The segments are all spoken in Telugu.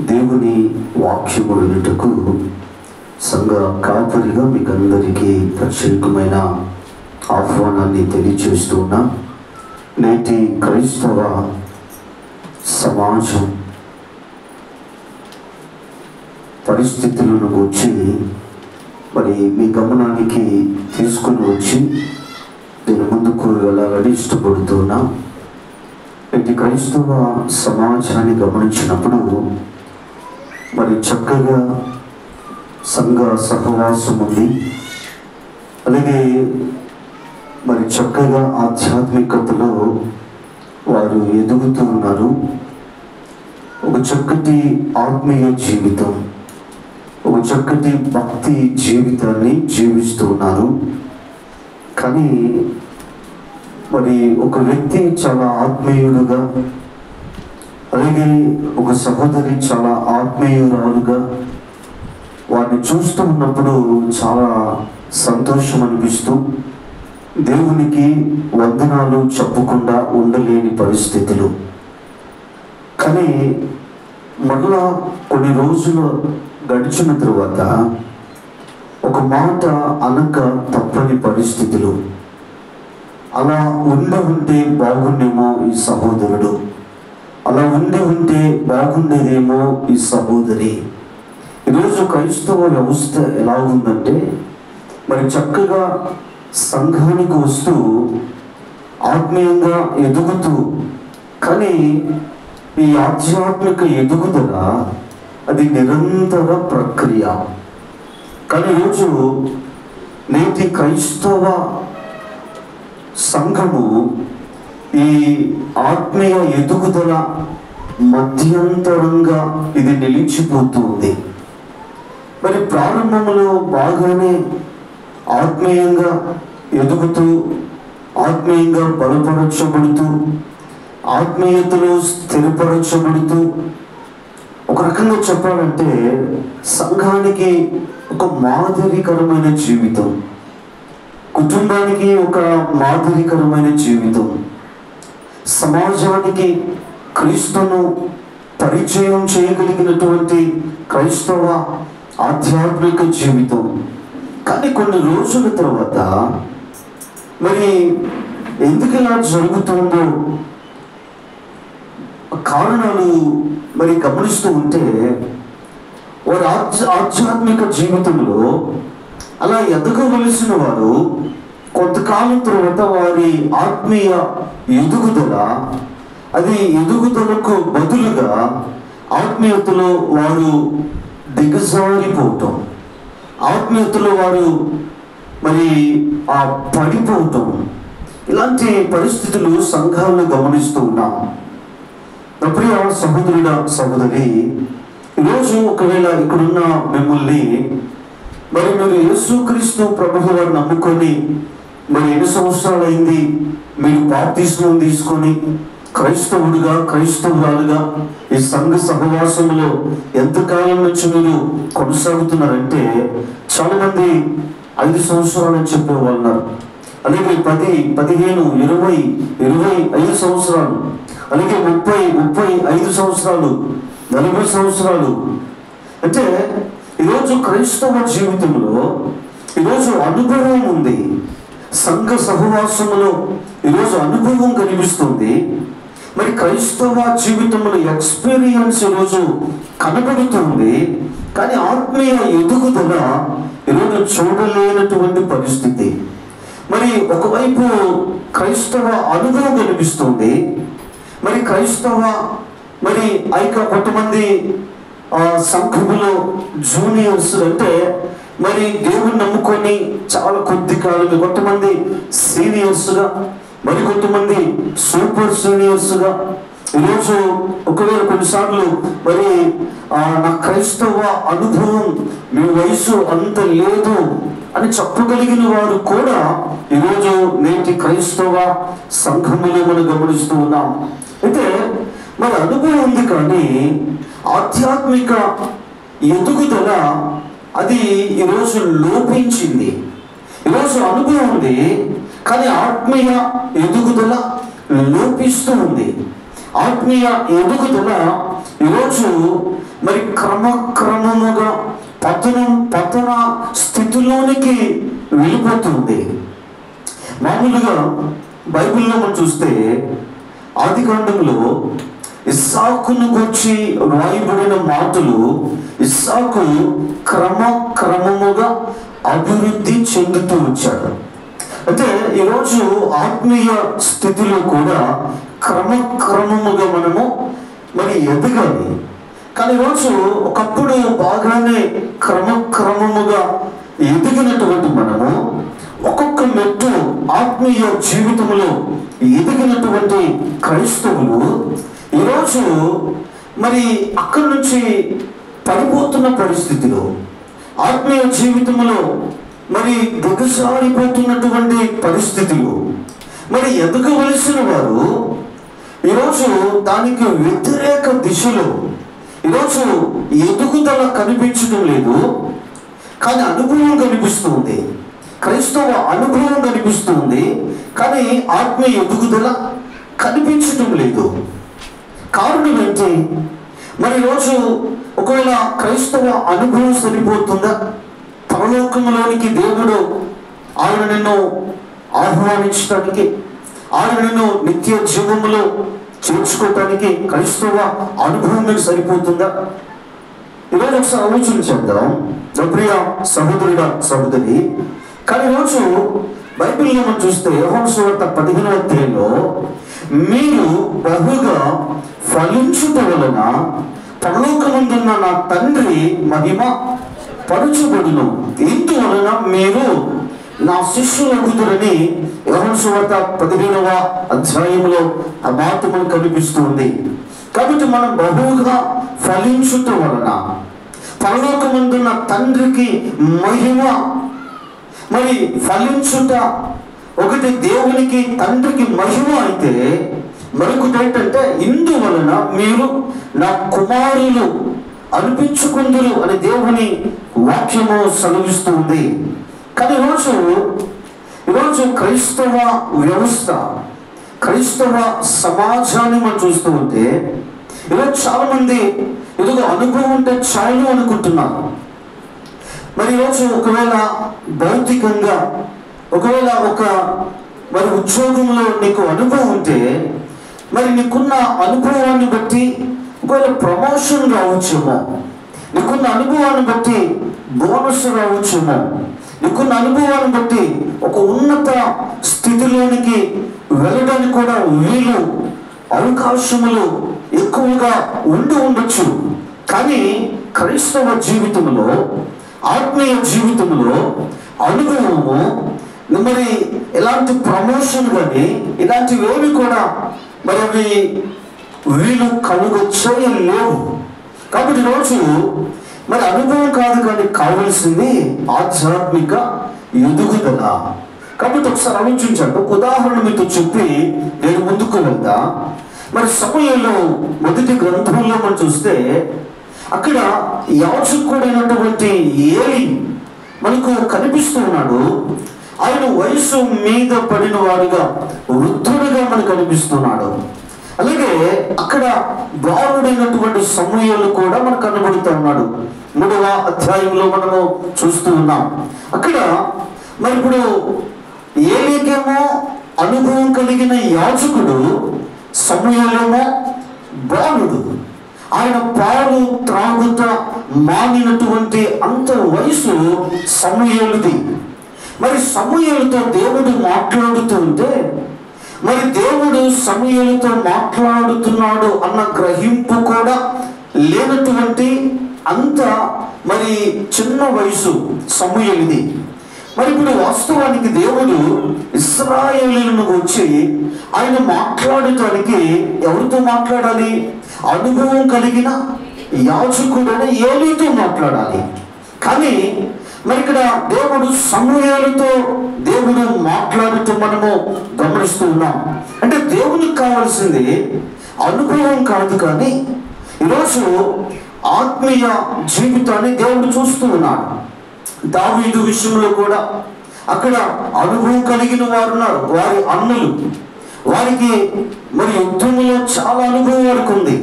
దేవుని వాక్యము వినుటకు సంఘ కాపరిగా మీకందరికీ ప్రత్యేకమైన ఆహ్వానాన్ని తెలియజేస్తున్నా. నేటి క్రైస్తవ సమాజం పరిస్థితులను గురించి మీ గమనానికి తీసుకుని వచ్చి నేను ముందుకు వెళ్ళాలని ఇష్టపడుతున్నా. నేటి క్రైస్తవ సమాజాన్ని గమనించినప్పుడు చక్కగా సంఘ సహవాసం ఉంది. అలాగే చక్కగా ఆధ్యాత్మికతలో వారు ఎదుగుతూ ఉన్నారు. ఒక చక్కటి ఆత్మీయ జీవితం, ఒక చక్కటి భక్తి జీవితాన్ని జీవిస్తూ ఉన్నారు. కానీ ఒక వ్యక్తి చాలా ఆత్మీయుడుగా, అలాగే ఒక సహోదరి చాలా ఆత్మీయురాలుగా వారిని చూస్తూ ఉన్నప్పుడు చాలా సంతోషం అనిపిస్తూ దేవునికి వందనాలు చెప్పకుండా ఉండలేని పరిస్థితులు. కానీ మళ్ళా కొన్ని రోజులు గడిచిన తరువాత ఒక మాట అనక తప్పని పరిస్థితులు. అలా ఉంటే బాగుండేమో ఈ సహోదరుడు, అలా ఉంటే బాగుండేదేమో ఈ సహోదరి. ఈరోజు క్రైస్తవ వ్యవస్థ ఎలా ఉందంటే చక్కగా సంఘానికి వస్తూ ఆత్మీయంగా ఎదుగుతూ, కానీ ఈ ఆధ్యాత్మిక ఎదుగుదల అది నిరంతర ప్రక్రియ. కానీ ఈరోజు నేటి క్రైస్తవ సంఘము ఈ ఆత్మీయ ఎదుగుదల మధ్యంతరంగా ఇది నిలిచిపోతుంది. ప్రారంభంలో బాగానే ఆత్మీయంగా ఎదుగుతూ, ఆత్మీయంగా బలపరచబడుతూ, ఆత్మీయతలో స్థిరపరచబడుతూ, ఒక రకంగా చెప్పాలంటే సంఘానికి ఒక మాదిరికరమైన జీవితం, కుటుంబానికి ఒక మాదిరికరమైన జీవితం, సమాజానికి క్రీస్తును పరిచయం చేయగలిగినటువంటి క్రైస్తవ ఆధ్యాత్మిక జీవితం. కానీ కొన్ని రోజుల తర్వాత ఎందుకు ఇలా జరుగుతుందో కారణాలు గమనిస్తూ ఉంటే వారి ఆధ్యాత్మిక జీవితంలో అలా ఎదగవలసిన వారు కొంతకాలం తర్వాత వారి ఆత్మీయ ఎదుగుదల, అది ఎదుగుదలకు బదులుగా ఆత్మీయతలో వారు దిగజారిపోవటం, ఆత్మీయతలో వారు పడిపోవటం, ఇలాంటి పరిస్థితులు సంఘాలను గమనిస్తూ ఉన్నాం. ప్రియ సహోదరుడా, సహోదరి, ఈరోజు ఒకవేళ ఇక్కడున్న మిమ్మల్ని మీరు యేసుక్రీస్తు ప్రభువు వారిని నమ్ముకొని ఎన్ని సంవత్సరాలు అయింది, మీరు బాప్తిస్మం తీసుకొని క్రైస్తవుడిగా, క్రైస్తవురాలుగా ఈ సంఘ సహవాసంలో ఎంతకాలం నుంచి మీరు కొనసాగుతున్నారంటే చాలా మంది 5 సంవత్సరాలు అని చెప్పేవాళ్ళు ఉన్నారు. అలాగే 10, 15, 20, 25 సంవత్సరాలు, అలాగే 35 సంవత్సరాలు, 40 సంవత్సరాలు. అంటే ఈరోజు క్రైస్తవ జీవితంలో ఈరోజు అనుభవం ఉంది, సంఘ సహవాసంలో ఈరోజు అనుభవం కనిపిస్తుంది. క్రైస్తవ జీవితంలో ఎక్స్పీరియన్స్ ఈరోజు కనబడుతుంది. కానీ ఆత్మీయ ఎదుగుదల ఈరోజు చూడలేనటువంటి పరిస్థితి. ఒకవైపు క్రైస్తవ అనుభవం కనిపిస్తుంది, క్రైస్తవ కొంతమంది సంఘములో జూనియర్స్ అంటే దేవుని నమ్ముకొని చాలా కొద్ది కాలం, కొంతమంది సీనియర్స్గా, కొంతమంది సూపర్ సీనియర్స్గా. ఈరోజు ఒకవేళ కొన్నిసార్లు నా క్రైస్తవ అనుభవం మీ వయసు అంత లేదు అని చెప్పగలిగిన వారు కూడా ఈరోజు నేటి క్రైస్తవ సంఘములో మనం గమనిస్తూ ఉన్నాం. అయితే అనుభవం ఉంది, కానీ ఆధ్యాత్మిక ఎదుగుదల అది ఈరోజు లోపించింది. ఈరోజు అనుభవం ఉంది, కానీ ఆత్మీయ ఎదుగుదల లోపిస్తూ ఉంది. ఆత్మీయ ఎదుగుదల ఈరోజు మరి క్రమక్రమముగా పతన స్థితిలోనికి వెళ్ళిపోతుంది. మామూలుగా బైబిల్లో మనం చూస్తే ఆదికాండంలో ఇస్సాకును గురించి రాయబడిన మాటలు, ఇస్సాకు క్రమక్రమముగా అభివృద్ధి చెందుతూ వచ్చాడు. అంటే ఈరోజు ఆత్మీయ స్థితిలో కూడా క్రమక్రమముగా మనము మరి ఎదగాలి. కానీ ఈరోజు ఒకప్పుడు బాగానే క్రమక్రమముగా ఎదిగినటువంటి మనము ఒక్కొక్క మెట్టు ఆత్మీయ జీవితంలో ఎదిగినటువంటి క్రైస్తవులు ఈరోజు మరి అక్కడి నుంచి పడిపోతున్న పరిస్థితిలో, ఆత్మీయ జీవితంలో మరి దిగజారిపోతున్నటువంటి పరిస్థితులు, మరి ఎదగవలసిన వారు ఈరోజు దానికి వ్యతిరేక దిశలో ఈరోజు ఎదుగుదల కనిపించడం లేదు. కానీ అనుభవం కనిపిస్తుంది, క్రైస్తవ అనుభవం కనిపిస్తుంది, కానీ ఆత్మీయ ఎదుగుదల కనిపించడం లేదు. కారణం ఏంటి? మరి ఈరోజు ఒకవేళ క్రైస్తవ అనుభవం సరిపోతుందా? పరలోకంలోనికి దేవుడు ఆయన నిన్ను ఆహ్వానించడానికి, ఆయన నిన్ను నిత్య జీవములో చేర్చుకోవటానికి క్రైస్తవ అనుభవం మీకు సరిపోతుందా? ఈరోజు ఒకసారి ఆలోచన చేద్దాం ప్రియ సహోదరుడ సహోదరి. కానీ ఈరోజు బైబిల్లో మనం చూస్తే యోహాను సువార్త 15వ అధ్యాయంలో మీరు బహుగా ఫలించుట వలన పరలోకమందున్న నా తండ్రి మహిమ పరచబడును, ఇందువలన మీరు నా శిష్యులగుదురని యోహాను సువార్త 15వ అధ్యాయంలో ఆ మాట మనకు కనిపిస్తుంది. కాబట్టి మనం బహుగా ఫలించుట వలన పరలోకమందున్న తండ్రికి మహిమ, మరి ఫలించుట ఒకటి దేవునికి తండ్రికి మహిమ అయితే, మరొకటి ఏంటంటే ఇందువలన మీరు నా కుమారులు అనిపించుకుందురు అని దేవుని వాక్యము సెలవిస్తుంది. కానీ ఈరోజు క్రైస్తవ వ్యవస్థ, క్రైస్తవ సమాజాన్ని మనం చూస్తూ ఉంటే ఈరోజు చాలా మంది ఏదో అనుభవం ఉంటే చాలు అనుకుంటున్నారు. మరి ఈరోజు ఒకవేళ భౌతికంగా ఒకవేళ మరి ఉద్యోగంలో నీకు అనుభవం ఉంటే, మరి నీకున్న అనుభవాన్ని బట్టి ఒకవేళ ప్రమోషన్ రావచ్చేమో, నీకున్న అనుభవాన్ని బట్టి బోనస్ రావచ్చేమో, నీకున్న అనుభవాన్ని బట్టి ఒక ఉన్నత స్థితిలోనికి వెళ్ళడానికి కూడా వీలు అవకాశములు ఎక్కువగా ఉండొచ్చు. కానీ క్రైస్తవ జీవితంలో, ఆత్మీయ జీవితంలో అనుభవము, మరి ఎలాంటి ప్రమోషన్ కానీ ఇలాంటివి ఏమి కూడా మరి అవి వీలు చేయలేవు. కాబట్టి ఈరోజు మరి అనుభవం కాదు, కానీ కావలసింది ఆధ్యాత్మిక ఎదుగుదల. కాబట్టి ఒకసారి ఆలోచించండి. ఒక ఉదాహరణ మీతో చెప్పి నేను ముందుకు వెళ్తా. మరి సమయంలో మొదటి గ్రంథంలో మనం చూస్తే అక్కడ యాజకుడైనటువంటి ఏలీ మనకు కనిపిస్తూ ఉన్నాడు. ఆయన వయసు మీద పడిన వాడుగా, వృద్ధుడిగా మనకు కనిపిస్తున్నాడు. అలాగే అక్కడ బాలుడైనటువంటి సమూయేలు కూడా మనకు కనబడుతూ ఉన్నాడు. 3వ అధ్యాయంలో మనము చూస్తూ ఉన్నాం. అక్కడ మరి ఇప్పుడు ఏలీకేమో అనుభవం కలిగిన యాజకుడు, సమూయేలేమో బాలుడు. ఆయన పాలు త్రాగుత మానినటువంటి అంత వయసు సమూయేలుది. మరి సమూయేలుతో దేవుడు మాట్లాడుతూ ఉంటే, మరి దేవుడు సమూయేలుతో మాట్లాడుతున్నాడు అన్న గ్రహింపు కూడా లేనటువంటి అంత మరి చిన్న వయసు సమూయేలుది. మరి ఇప్పుడు వాస్తవానికి దేవుడు ఇశ్రాయేలీయులను వచ్చి ఆయన మాట్లాడటానికి ఎవరితో మాట్లాడాలి? అనుభవం కలిగిన యాజకుడైన ఏలీతో మాట్లాడాలి. కానీ మరి ఇక్కడ దేవుడు సమూయేలుతో దేవుడు మాట్లాడుతూ మనము గమనిస్తూ ఉన్నాం. అంటే దేవునికి కావాల్సింది అనుభవం కాదు, కానీ ఈరోజు ఆత్మీయ జీవితాన్ని దేవుడు చూస్తూ ఉన్నాడు. దావీదు విషయంలో కూడా అక్కడ అనుభవం కలిగిన వారు ఉన్నారు, వారి అన్నులు. వారికి మరి యుద్ధంలో చాలా అనుభవం వరకు ఉంది.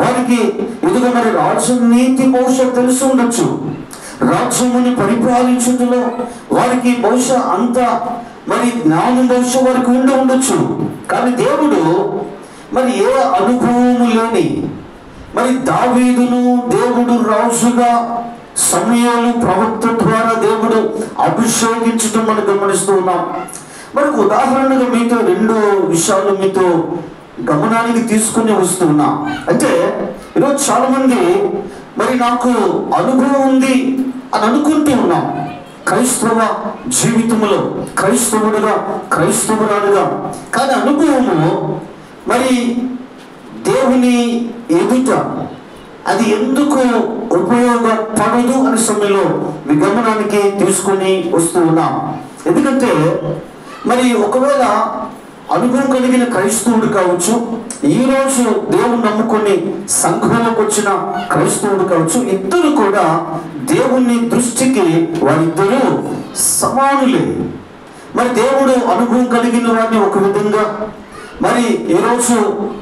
వారికి ఇదిగో మరి రాజనీతి బహుశా తెలిసి ఉండొచ్చు, రాజ్యముని పరిపాలించుటలో వారికి బహుశా అంత మరి జ్ఞానం బహుశా వారికి ఉండొచ్చు. కానీ దేవుడు మరి ఏ అనుభవము లేని మరి దావీదును దేవుడు రాజుగా సమూయేలు ప్రవక్త ద్వారా దేవుడు అభిషేకించడం మనం గమనిస్తూ ఉన్నాం. మరి ఉదాహరణగా మీతో 2 విషయాలు మీతో గమనానికి తీసుకుని వస్తున్నా. అంటే ఈరోజు చాలా మంది మరి నాకు అనుభవం ఉంది అని అనుకుంటూ ఉన్నాం. క్రైస్తవ జీవితంలో క్రైస్తవుడుగా క్రైస్తవురాలుగా, కానీ అనుభవము మరి దేవుని ఎదుట అది ఎందుకు ఉపయోగపడదు అనే సమయంలో మీ గమనానికి తీసుకొని వస్తూ ఉన్నాం. ఎందుకంటే మరి ఒకవేళ అనుభవం కలిగిన క్రైస్తవుడు కావచ్చు, ఈరోజు దేవుని నమ్ముకొని సంఘంలోకి వచ్చిన క్రైస్తవుడు కావచ్చు, ఇద్దరు కూడా దేవుని దృష్టికి వారిద్దరూ సమానులే. మరి దేవుడు అనుభవం కలిగిన వారిని ఒక విధంగా, మరి ఈరోజు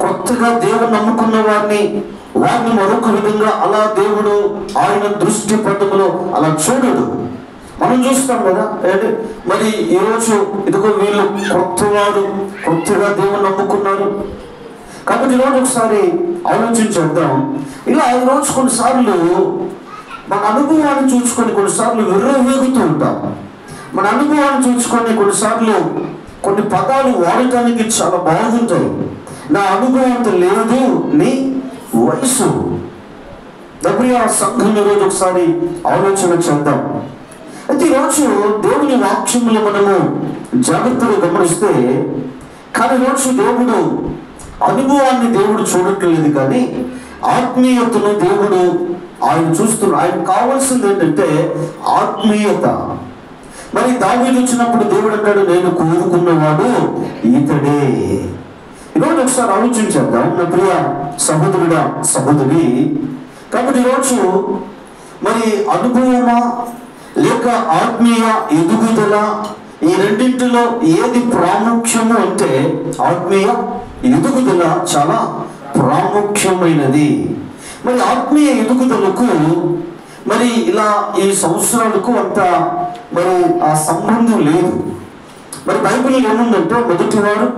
కొత్తగా దేవుని నమ్ముకున్న వారిని మరొక విధంగా, అలా దేవుడు ఆయన దృష్టి పట్టుకులో అలా చూడడు. మనం చూస్తాం కదా, మరి ఈరోజు ఇదిగో వీళ్ళు కొత్తగా దేవుని నమ్ముకున్నారు కాబట్టి ఈరోజు ఒకసారి ఆలోచించేద్దాం. ఇలా ఈరోజు కొన్నిసార్లు మన అనుభవాన్ని చూసుకొని కొన్నిసార్లు విర్రవేగుతూ ఉంటాం. మన అనుభవాన్ని చూసుకొని కొన్నిసార్లు కొన్ని పదాలు వాడటానికి చాలా బాగుంటాయి. నా అనుభవం అంత లేదు, నీ వయసు. ప్రియ సంఘం ఈరోజు ఒకసారి ఆలోచన చేద్దాం. అయితే ఈరోజు దేవుని వాక్యములు మనము జాగ్రత్తగా గమనిస్తే, కానీ ఈరోజు దేవుడు అనుభవాన్ని దేవుడు చూడట్లేదు, కానీ ఆత్మీయతను దేవుడు ఆయన చూస్తున్నాడు. ఆయన కావాల్సింది ఏంటంటే ఆత్మీయత. మరి దావీదు వచ్చినప్పుడు దేవుడు అంటాడు, నేను కోరుకున్నవాడు ఇతడే. ఈరోజు ఒకసారి ఆలోచించేద్దాం నా ప్రియ సహోదరుడా సహోదరి. కాబట్టి ఈరోజు మరి అనుభవమా లేక ఆత్మీయ ఎదుగుదల, ఈ రెండింటిలో ఏది ప్రాముఖ్యము అంటే ఆత్మీయ ఎదుగుదల చాలా ప్రాముఖ్యమైనది. మరి ఆత్మీయ ఎదుగుదలకు మరి ఇలా ఈ సంవత్సరాలకు అంత మరి ఆ సంబంధం లేదు. మరి బైబిల్ ఏముందంటే మొదటివారు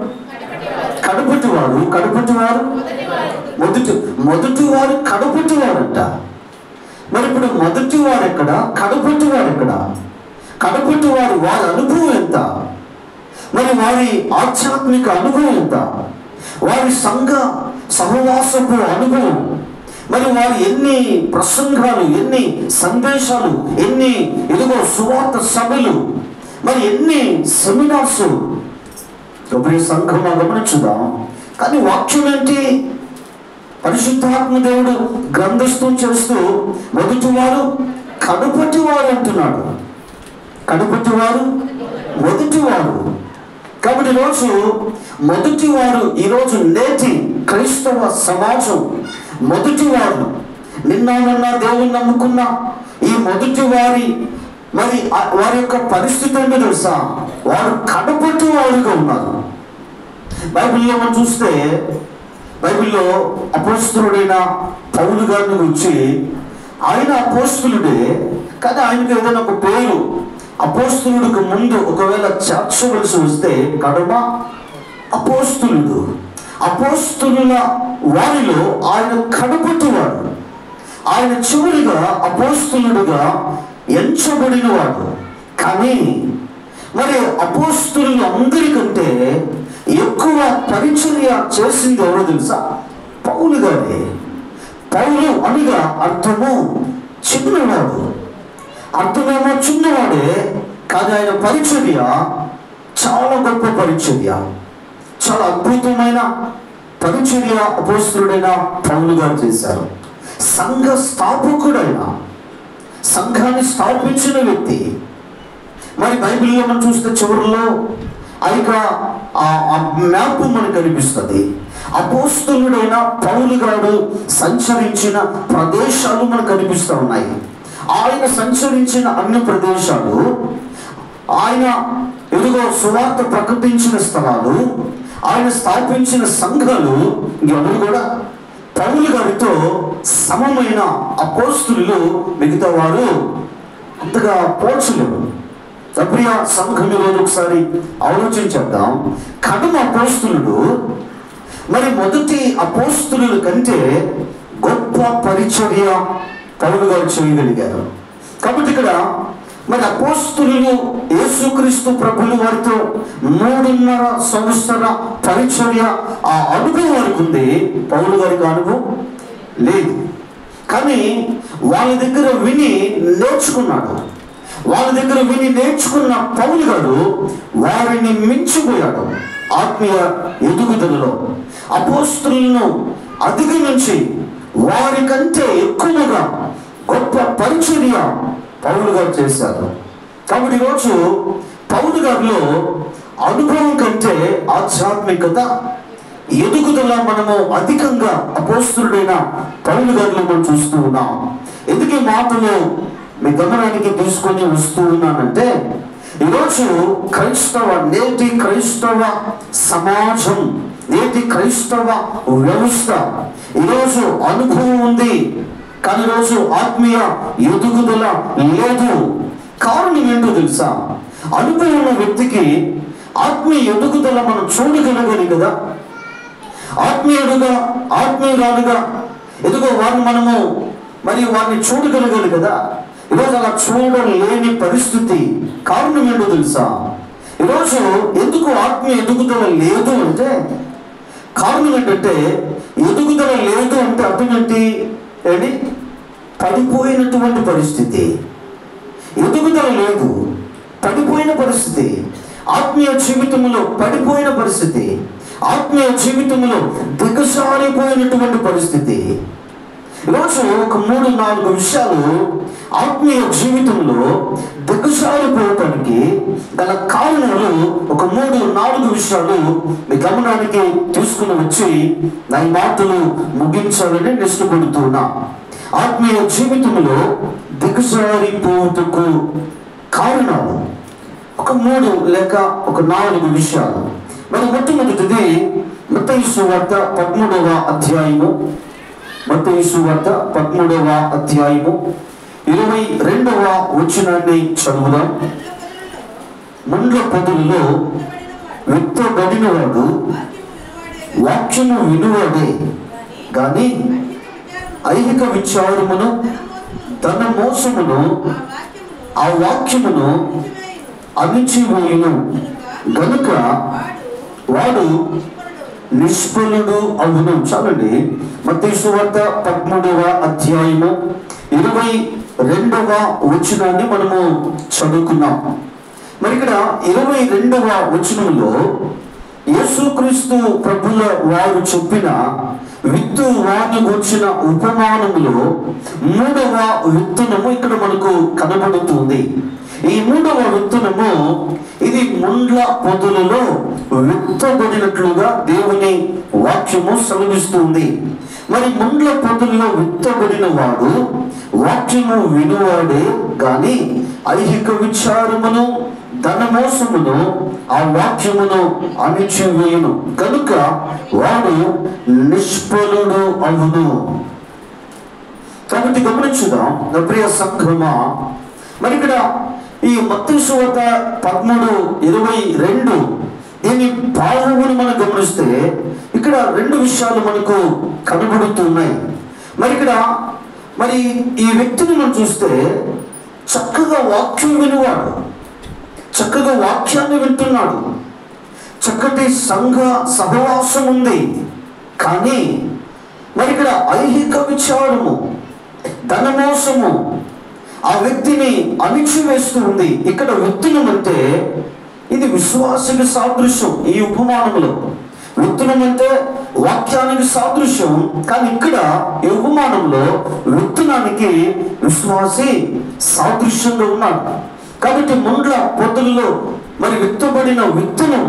కడపటివారు కడపటివారంట. మరి ఇప్పుడు మొదటివారు ఎక్కడ, కడపటివారు ఎక్కడ? కడపటివారు వారి అనుభవం ఎంత, మరి వారి ఆధ్యాత్మిక అనుభవం ఎంత, వారి సంఘ సహవాసపు అనుభవం, మరి వారు ఎన్ని ప్రసంగాలు, ఎన్ని సందేశాలు, ఎన్ని ఇదిగో సువార్త సభలు, మరి ఎన్ని సెమినార్స్ సంఘంగా గమనించుదాం. కానీ వాక్యం ఏంటి? పరిశుద్ధాత్మ దేవుడు గ్రంథస్థం చేస్తూ మొదటివారు కడపటివారు అంటున్నాడు. కడపటివారు మొదటివారు. కాబట్టి ఈరోజు మొదటివారు, ఈరోజు నేటి క్రైస్తవ సమాజం మొదటివారు, నిన్న దేవుని నమ్ముకున్న ఈ మొదటి వారి మరి వారి యొక్క పరిస్థితి ఏంటో తెలుసా? వారు కడపటి వారుగా ఉన్నారు. బైబిల్లో మనం చూస్తే, బైబిల్లో అపోస్తలుడైన పౌలు గారిని గురించి, ఆయన అపోస్తలుడే, కానీ ఆయనకు ఏదైనా ఒక పేరు అపోస్తలుడికి ముందు ఒకవేళ చేర్చవలసి వస్తే కడమ అపోస్తలుడు. అపోస్తలుల వారిలో ఆయన కడపటివాడు. ఆయన చివరిగా అపోస్తలుడుగా ఎంచబడిన వాడు. కానీ మరి అపోస్తలులు అందరికంటే ఎక్కువ పరిచర్య చేసింది ఎవరో తెలుసా? పౌలు గారే. పౌలు అనగా అర్థము చిన్నవాడు, అర్థమేమో చిన్నవాడే, కానీ ఆయన పరిచర్య చాలా గొప్ప పరిచర్య, చాలా అద్భుతమైన పరిచర్య అపోస్తలుడైన పౌలు గారు చేశారు. సంఘ స్థాపకుడైన, సంఘాన్ని స్థాపించిన వ్యక్తి. మరి బైబిల్లో మనం చూస్తే చివరిలో ఆ మ్యాప్ మనకు కనిపిస్తుంది. అపోస్తలుడైన పౌలు గారు సంచరించిన ప్రదేశాలు మనకు కనిపిస్తూ ఉన్నాయి. ఆయన సంచరించిన అన్ని ప్రదేశాలు, ఆయన ఎదుగో సువార్త ప్రకటించిన స్థలాలు, ఆయన స్థాపించిన సంఘాలు ఎవరు కూడా పౌలు గారితో సమమైన అపోస్తులు మిగతా వారు అంతగా పోల్చలేరు. ప్రియ సంఘం ఈరోజు ఒకసారి ఆలోచించేద్దాం. కడమ అపోస్తులుడు మరి మొదటి అపోస్తుల కంటే గొప్ప పరిచర్య పౌలు గారు చేయగలిగారు. కాబట్టి ఇక్కడ మరి అపోస్తులు యేసుక్రీస్తు ప్రభులు వారితో 3.5 సంవత్సర పరిచర్య ఆ అనుభవం వారికి ఉంది. పౌలు గారికి అనుభవం లేదు. కానీ వాళ్ళ దగ్గర విని నేర్చుకున్నాడు. వాళ్ళ దగ్గర విని నేర్చుకున్న పౌలు గారు వారిని మించిపోయాడు ఆత్మీయ ఎదుగుదలలో. అపోస్తులను అధిగమించి వారికంటే ఎక్కువగా గొప్ప పరిచర్య పౌలు గారు చేశారు. కాబట్టి ఈరోజు పౌలు గారిలో అనుభవం కంటే ఆధ్యాత్మికత ఎదుగుదల మనము అధికంగా అపోస్తులుడైన పౌలు గారిలో మనం చూస్తూ ఉన్నాం. ఎందుకు ఈ మాటలు మీ గమనానికి తీసుకొని వస్తూ ఉన్నానంటే, ఈరోజు నేటి క్రైస్తవ సమాజం, నేటి క్రైస్తవ వ్యవస్థ ఈరోజు అనుభవం ఉంది, కానీ ఈరోజు ఆత్మీయ ఎదుగుదల లేదు. కారణం ఏంటో తెలుసా? అనుభవం ఉన్న వ్యక్తికి ఆత్మీయ ఎదుగుదల మనం చూడగలగాలి కదా. ఆత్మీయురాలుగా ఎదుగో వారిని మనము వారిని చూడగలగాలి కదా. ఈరోజు అలా చూడలేని పరిస్థితి. కారణం ఏంటో తెలుసా? ఈరోజు ఎందుకు ఆత్మీయ ఎదుగుదల లేదు అంటే, కారణం ఏంటంటే, ఎదుగుదల లేదు అంటే అర్థం ఏంటి? పడిపోయినటువంటి పరిస్థితి. ఎదుగుదల లేదు, పడిపోయిన పరిస్థితి. ఆత్మీయ జీవితంలో పడిపోయిన పరిస్థితి, ఆత్మీయ జీవితంలో దిగజారిపోయినటువంటి పరిస్థితి. ఈరోజు ఒక 3-4 విషయాలు ఆత్మీయ జీవితంలో దిగజారిపోవటానికి గల కారణాలు, ఒక 3-4 విషయాలు మీ గమనానికి తీసుకుని వచ్చి నా మాటలు ముగించాలని ఇష్టపడుతున్నా. ఆత్మీయ జీవితంలో దిగజారిపోవటకు కారణాలు ఒక 3 లేక ఒక 4 విషయాలు. మరి మొట్టమొదటిది మత్తయి సువార్త 13వ అధ్యాయము, మత్తయి సువార్త 13వ అధ్యాయము 22వ వచనాన్ని చదువుదాం. ముండ్ల పొదలలో విత్తబడినవాడు వాక్యము వినువాడే గాని ఐహిక విచారమును ధన మోసమును ఆ వాక్యమును అణిచివేయును గనుక వాడు నిష్ఫలుడు అవును. చాలండి. మత్తయి సువార్త 13వ అధ్యాయము 22వ వచనాన్ని మనము చదువుకున్నాం. మరి ఇక్కడ 22వ వచనంలో యేసుక్రీస్తు ప్రభుల వారు చెప్పిన విత్తు వారిని గురించిన ఉపమానములో 3వ విత్తనము ఇక్కడ మనకు కనబడుతుంది. ఈ 3వ విత్తనము ఇది ముండ్ల పొదలలో విత్తబడినట్లుగా దేవుని వాక్యము సెలవిస్తుంది. మరి ముండ్ల పొదలలో విత్తబడిన వాడు వాక్యము వినువాడే గాని ఐహిక విచారమును ధనమోసమును ఆ వాక్యమును అణిచివేయును కనుక వాడు నిష్ఫలుడు అవును. కాబట్టి గమనించుదాం ప్రియ సంఘమా. మరి ఇక్కడ ఈ మత్తయి సువార్త 13:22 దీని భావమును మనం గమనిస్తే ఇక్కడ 2 విషయాలు మనకు కనబడుతున్నాయి. మరి ఇక్కడ ఈ వ్యక్తిని మనం చూస్తే చక్కగా వాక్యం వినువాడు, చక్కగా వాక్యాన్ని వింటున్నాడు, చక్కటి సంఘ సహవాసం ఉంది. కానీ మరి ఇక్కడ ఐహిక విచారము, ధనమోసము ఆ వ్యక్తిని అణిచివేస్తూ ఉంది. ఇక్కడ విత్తనం అంటే ఇది విశ్వాసానికి సాదృశ్యం. ఈ ఉపమానంలో విత్తనం అంటే వాక్యానికి సాదృశ్యం, కానీ ఇక్కడ ఈ ఉపమానంలో విత్తనానికి విశ్వాసి సాదృశ్యంగా ఉన్నాడు. కాబట్టి ముండ్ల పొదలలో మరి విత్తబడిన విత్తనం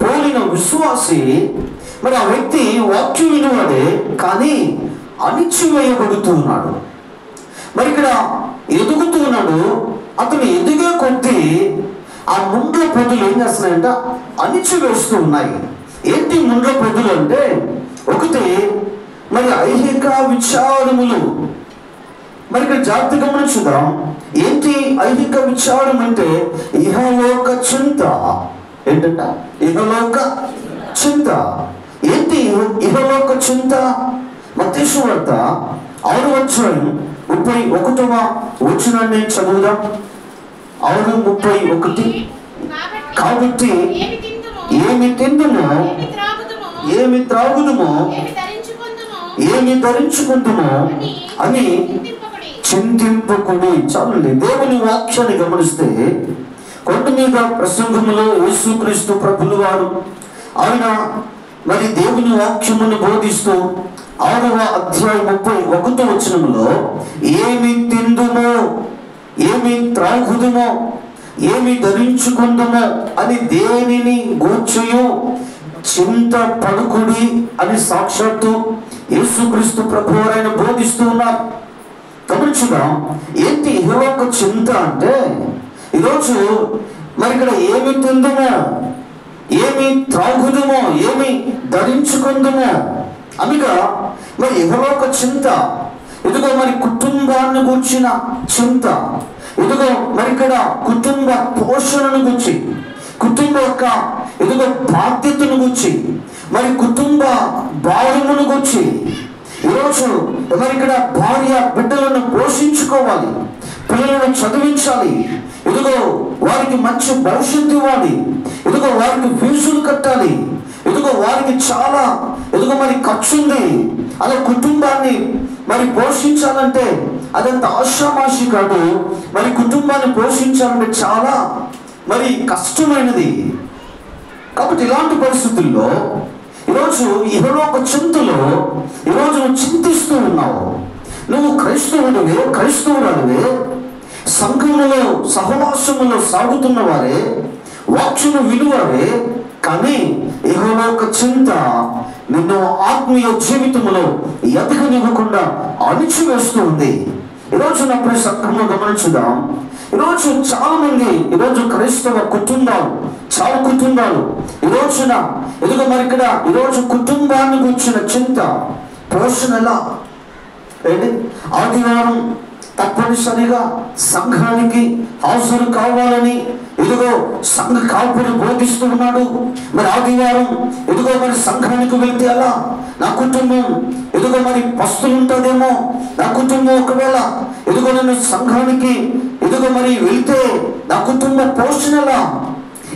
పోలిన విశ్వాసి, మరి ఆ వ్యక్తి వాక్యం వినువాడే కానీ అణిచివేయబడుతూ ఉన్నాడు. మరి ఇక్కడ ఎదుగుతూ ఉన్నాడు. అతను ఎదిగే కొద్దీ ఆ ముండ్ల పొదలు ఏం చేస్తున్నాయంట? అణిచివేస్తూ ఉన్నాయి. ఏంటి ముండ్ల పొదలు అంటే, ఒకటి మరి ఐహిక విచారములు. మరి ఇక్కడ జాగ్రత్త గమనించుదాం. ఏంటి ఐహిక విచారం అంటే? ఇహలోక చింత. ఏంటంట? ఇహలోక చింత. ఏంటి ఇహలోక చింత? మత్తయి సువార్త 6:31 చదువుదాం. 6:31. కాబట్టి ఏమి తిందుమో, ఏమి త్రాగుదుమో, ఏమి ధరించుకుందుమో అని చింతింపకుడి. చాలండి. దేవుని వాక్యాన్ని గమనిస్తే కొండ మీద ప్రసంగములో యేసుక్రీస్తు ప్రభులు వారు ఆయన మరి దేవుని వాక్యమును బోధిస్తూ 6వ అధ్యాయం 31వ వచనములో ఏమి తిందుమో, ఏమి త్రాగుదుమో, ఏమి ధరించుకుందుమో అని దేనిని గూర్చియో చింత పడుకుడి అని సాక్షాత్తు యేసుక్రీస్తు ప్రభువారు ఆయన బోధిస్తూ ఉన్నారు. గమనించుదాం. ఏంటి ఇహలోక చింత అంటే? ఈరోజు మరి ఇక్కడ ఏమి తిందుమో, ఏమి త్రాగుదుమో, ఏమి ధరించుకుందుమో అనగా మరి ఇహలోక చింత. ఇదిగో మరి కుటుంబాన్ని గూర్చిన చింత. ఇదిగో మరి ఇక్కడ కుటుంబ పోషణను గురించి, కుటుంబ యొక్క ఇదిగో బాధ్యతను గురించి, మరి కుటుంబ భారమును గురించి. ఈరోజు మరి ఇక్కడ భార్య బిడ్డలను పోషించుకోవాలి, పిల్లలను చదివించాలి, ఇదిగో వారికి మంచి భవిష్యత్తు ఇవ్వాలి, ఇదిగో వారికి ఫీజులు కట్టాలి, ఇదిగో వారికి చాలా ఇదిగో మరి ఖర్చు ఉంది. అలా కుటుంబాన్ని మరి పోషించాలంటే అదంత ఆషామాషి కాదు. మరి కుటుంబాన్ని పోషించాలంటే చాలా మరి కష్టమైనది. కాబట్టి ఇలాంటి పరిస్థితుల్లో ఈరోజు ఇహలోక చింతలో ఈరోజు నువ్వు చింతిస్తూ ఉన్నావు. నువ్వు క్రైస్తవురాలివే, సంఘములో సహవాసములో సాగుతున్న వారే, వాక్యము విలువరే, కానీ ఇహలోక చింత నిన్ను ఆత్మీయ జీవితంలో ఎదగనివ్వకుండా అణిచివేస్తూ ఉంది. ఈరోజు నా ప్రియ సంఘంలో గమనించుదాం. ఈరోజు చాలా మంది ఈరోజు క్రైస్తవ కుటుంబాలు, చాలా కుటుంబాలు ఈరోజున ఎదుగు మరి ఇక్కడ ఈరోజు కుటుంబాన్ని గురించిన చింత, పోషణ ఎలా ఏంటి? ఆదివారం తప్పనిసరిగా సంఘానికి హాజరు కావాలని ఇదిగో సంఘ కాపుని బోధిస్తూ ఉన్నాడు. మరి ఆదివారం ఇదిగో మరి సంఘానికి వెళ్తే అలా నా కుటుంబం ఇదిగో మరి పస్తులు ఉంటుందేమో, నా కుటుంబం ఒకవేళ ఇదిగో నేను సంఘానికి ఇదిగో మరి వెళ్తే నా కుటుంబ పోషణ ఎలా,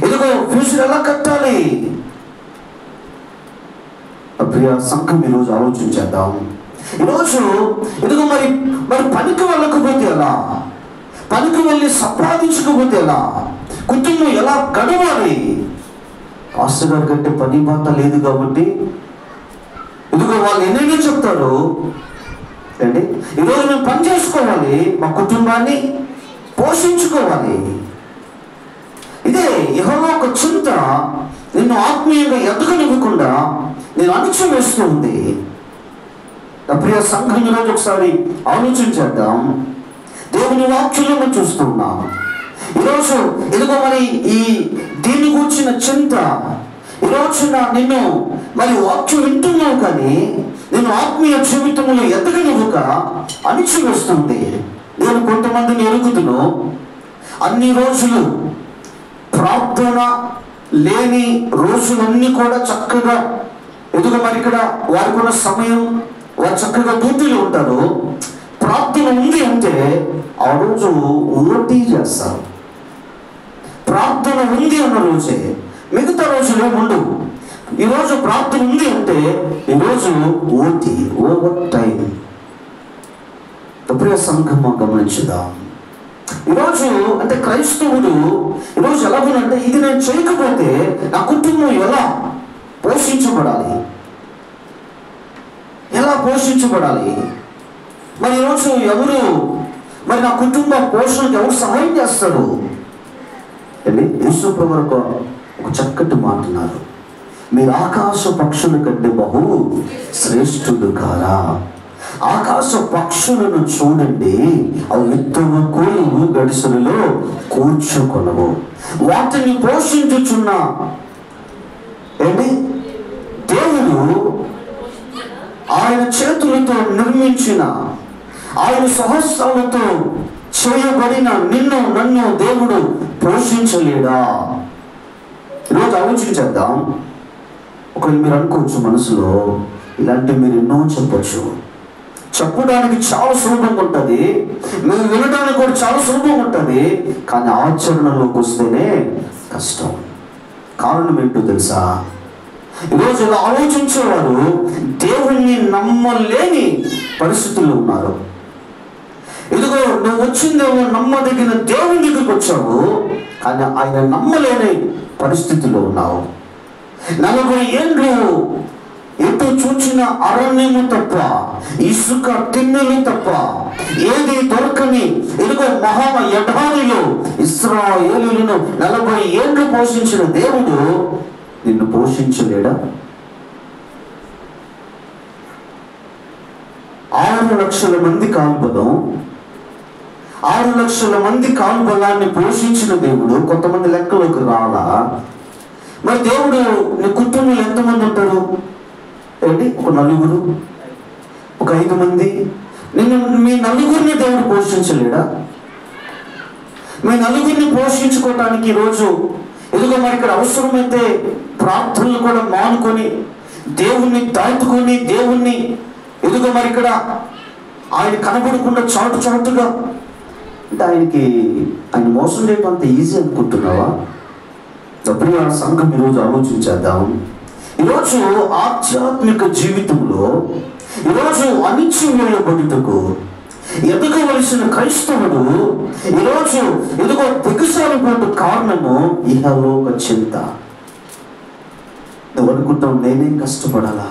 ఇదిగో ఫీజులు ఎలా కట్టాలి? ప్రియ సంఘం ఈరోజు ఆలోచించేద్దాం. ఈరోజు ఇదిగో మరి పనికి వెళ్ళకపోతే ఎలా, పనికి వెళ్ళి సంపాదించకపోతే ఎలా, కుటుంబం ఎలా గడవాలి? పాస్టర్ గారి కంటే పని బాట లేదు కాబట్టి ఇదిగో వాళ్ళు ఎన్నైనా చెప్తారు అండి. ఈరోజు మేము పని చేసుకోవాలి, మా కుటుంబాన్ని పోషించుకోవాలి. ఇదే ఇహలోక చింత నిన్ను ఆత్మీయంగా ఎదగనివ్వకుండా నేను అణిచివేస్తూ ఉంది. ప్రియ సంఘం ఈరోజు ఒకసారి ఆలోచించేద్దాం. దేవుని వాక్యంలో చూస్తున్నాం. ఈరోజు ఇదిగో మరి ఈ దీన్ని కూర్చిన చింత ఈరోజున నిన్ను మరి వాక్యం వింటున్నావు కానీ నేను ఆత్మీయ జీవితంలో ఎదగనివ్వక అణిచివేస్తుంది. నేను కొంతమందిని ఎరుగుతును అన్ని రోజులు ప్రార్థన లేని రోజులన్నీ కూడా చక్కగా ఎదుగు మరి ఇక్కడ వారికి ఉన్న సమయం వారు చక్కగా డ్యూటీలో ఉంటారు. ప్రార్థన ఉంది అంటే ఆ రోజు ఓటీ చేస్తారు. ప్రార్థన ఉంది అన్న రోజే, మిగతా రోజులే ఉండవు. ఈరోజు ప్రార్థన ఉంది అంటే ఈరోజు ఓటీ, ఓవర్ టైం. ప్రియ సంఘం గమనించుదాం. ఈరోజు అంటే క్రైస్తవుడు ఈరోజు ఎలాగోనంటే ఇది నేను చేయకపోతే నా కుటుంబం ఎలా పోషించబడాలి, ఎలా పోషించబడాలి? మరి ఈరోజు ఎవరు మరి నా కుటుంబ పోషణకు ఎవరు సహాయం చేస్తారు? యేసు ప్రభువు ఒక చక్కటి మాట అన్నారు, మీరు ఆకాశ పక్షుల కంటే బహు శ్రేష్ఠులు కారా? ఆకాశ పక్షులను చూడండి, అవి విత్తము కోయవు, గడిసెలలో కూర్చుకొనవు, వాటిని పోషించుచున్న ఏంటి దేవుడు ఆయన చేతులతో నిర్మించిన, ఆయన సహస్రాలతో చేయబడిన నిన్ను నన్ను దేవుడు పోషించలేడా? ఈరోజు ఆలోచించేద్దాం. ఒకవేళ మీరు అనుకోవచ్చు మనసులో, ఇలాంటివి మీరు ఎన్నో చెప్పచ్చు. చెప్పడానికి చాలా సులభంగా ఉంటుంది, మీరు వినడానికి కూడా చాలా సులభంగా ఉంటుంది, కానీ ఆచరణలోకి వస్తేనే కష్టం. కారణం ఏంటో తెలుసా? ఈరోజు ఇలా ఆలోచించేవారు దేవుణ్ణి నమ్మలేని పరిస్థితుల్లో ఉన్నారు. ఇదిగో నువ్వు వచ్చిందేమో నమ్మదగిన దేవుని దగ్గరికి వచ్చావు, కానీ ఆయన నమ్మలేని పరిస్థితుల్లో ఉన్నావు. 40 ఏళ్ళు ఎటు చూచిన అరణ్యము తప్ప, ఇసుక తిన్నెలు తప్ప ఏది దొరకని ఇదిగో మహా ఎడారిలో ఇశ్రాయేలులను 40 ఏళ్ళు పోషించిన దేవుడు నిన్ను పోషించలేడా? 6 లక్షల మంది కాల్బలం, 6 లక్షల మంది కాల్బలాన్ని పోషించిన దేవుడు కొంతమంది లెక్కలోకి రాలా? మరి దేవుడు నీ కుటుంబంలో ఎంతమంది ఉంటారు? ఏంటి, ఒక 4, ఒక 5 మంది. మీ 4 దేవుడు పోషించలేడా? మీ 4 పోషించుకోవటానికి ఈరోజు ఎదుగో మరి ఇక్కడ అవసరమైతే ప్రార్థనలు కూడా మానుకొని దేవుణ్ణి దాటుకొని దేవుణ్ణి ఎదుగో మరి ఇక్కడ ఆయన కనబడకుండా చాటుగా అంటే ఆయన మోసం చేయడం అంత ఈజీ అనుకుంటున్నావా? ప్రియ సంఘం, ఈరోజు ఆలోచించేద్దాం. ఈరోజు ఆధ్యాత్మిక జీవితంలో ఈరోజు అణిచివేయబడుటకు ఎదగవలసిన క్రైస్తవుడు ఈరోజు ఎదుగో దిగజారిపోటు కారణము ఇహలోక చింత. నువ్వు అనుకుంటావు, నేనే కష్టపడాలా,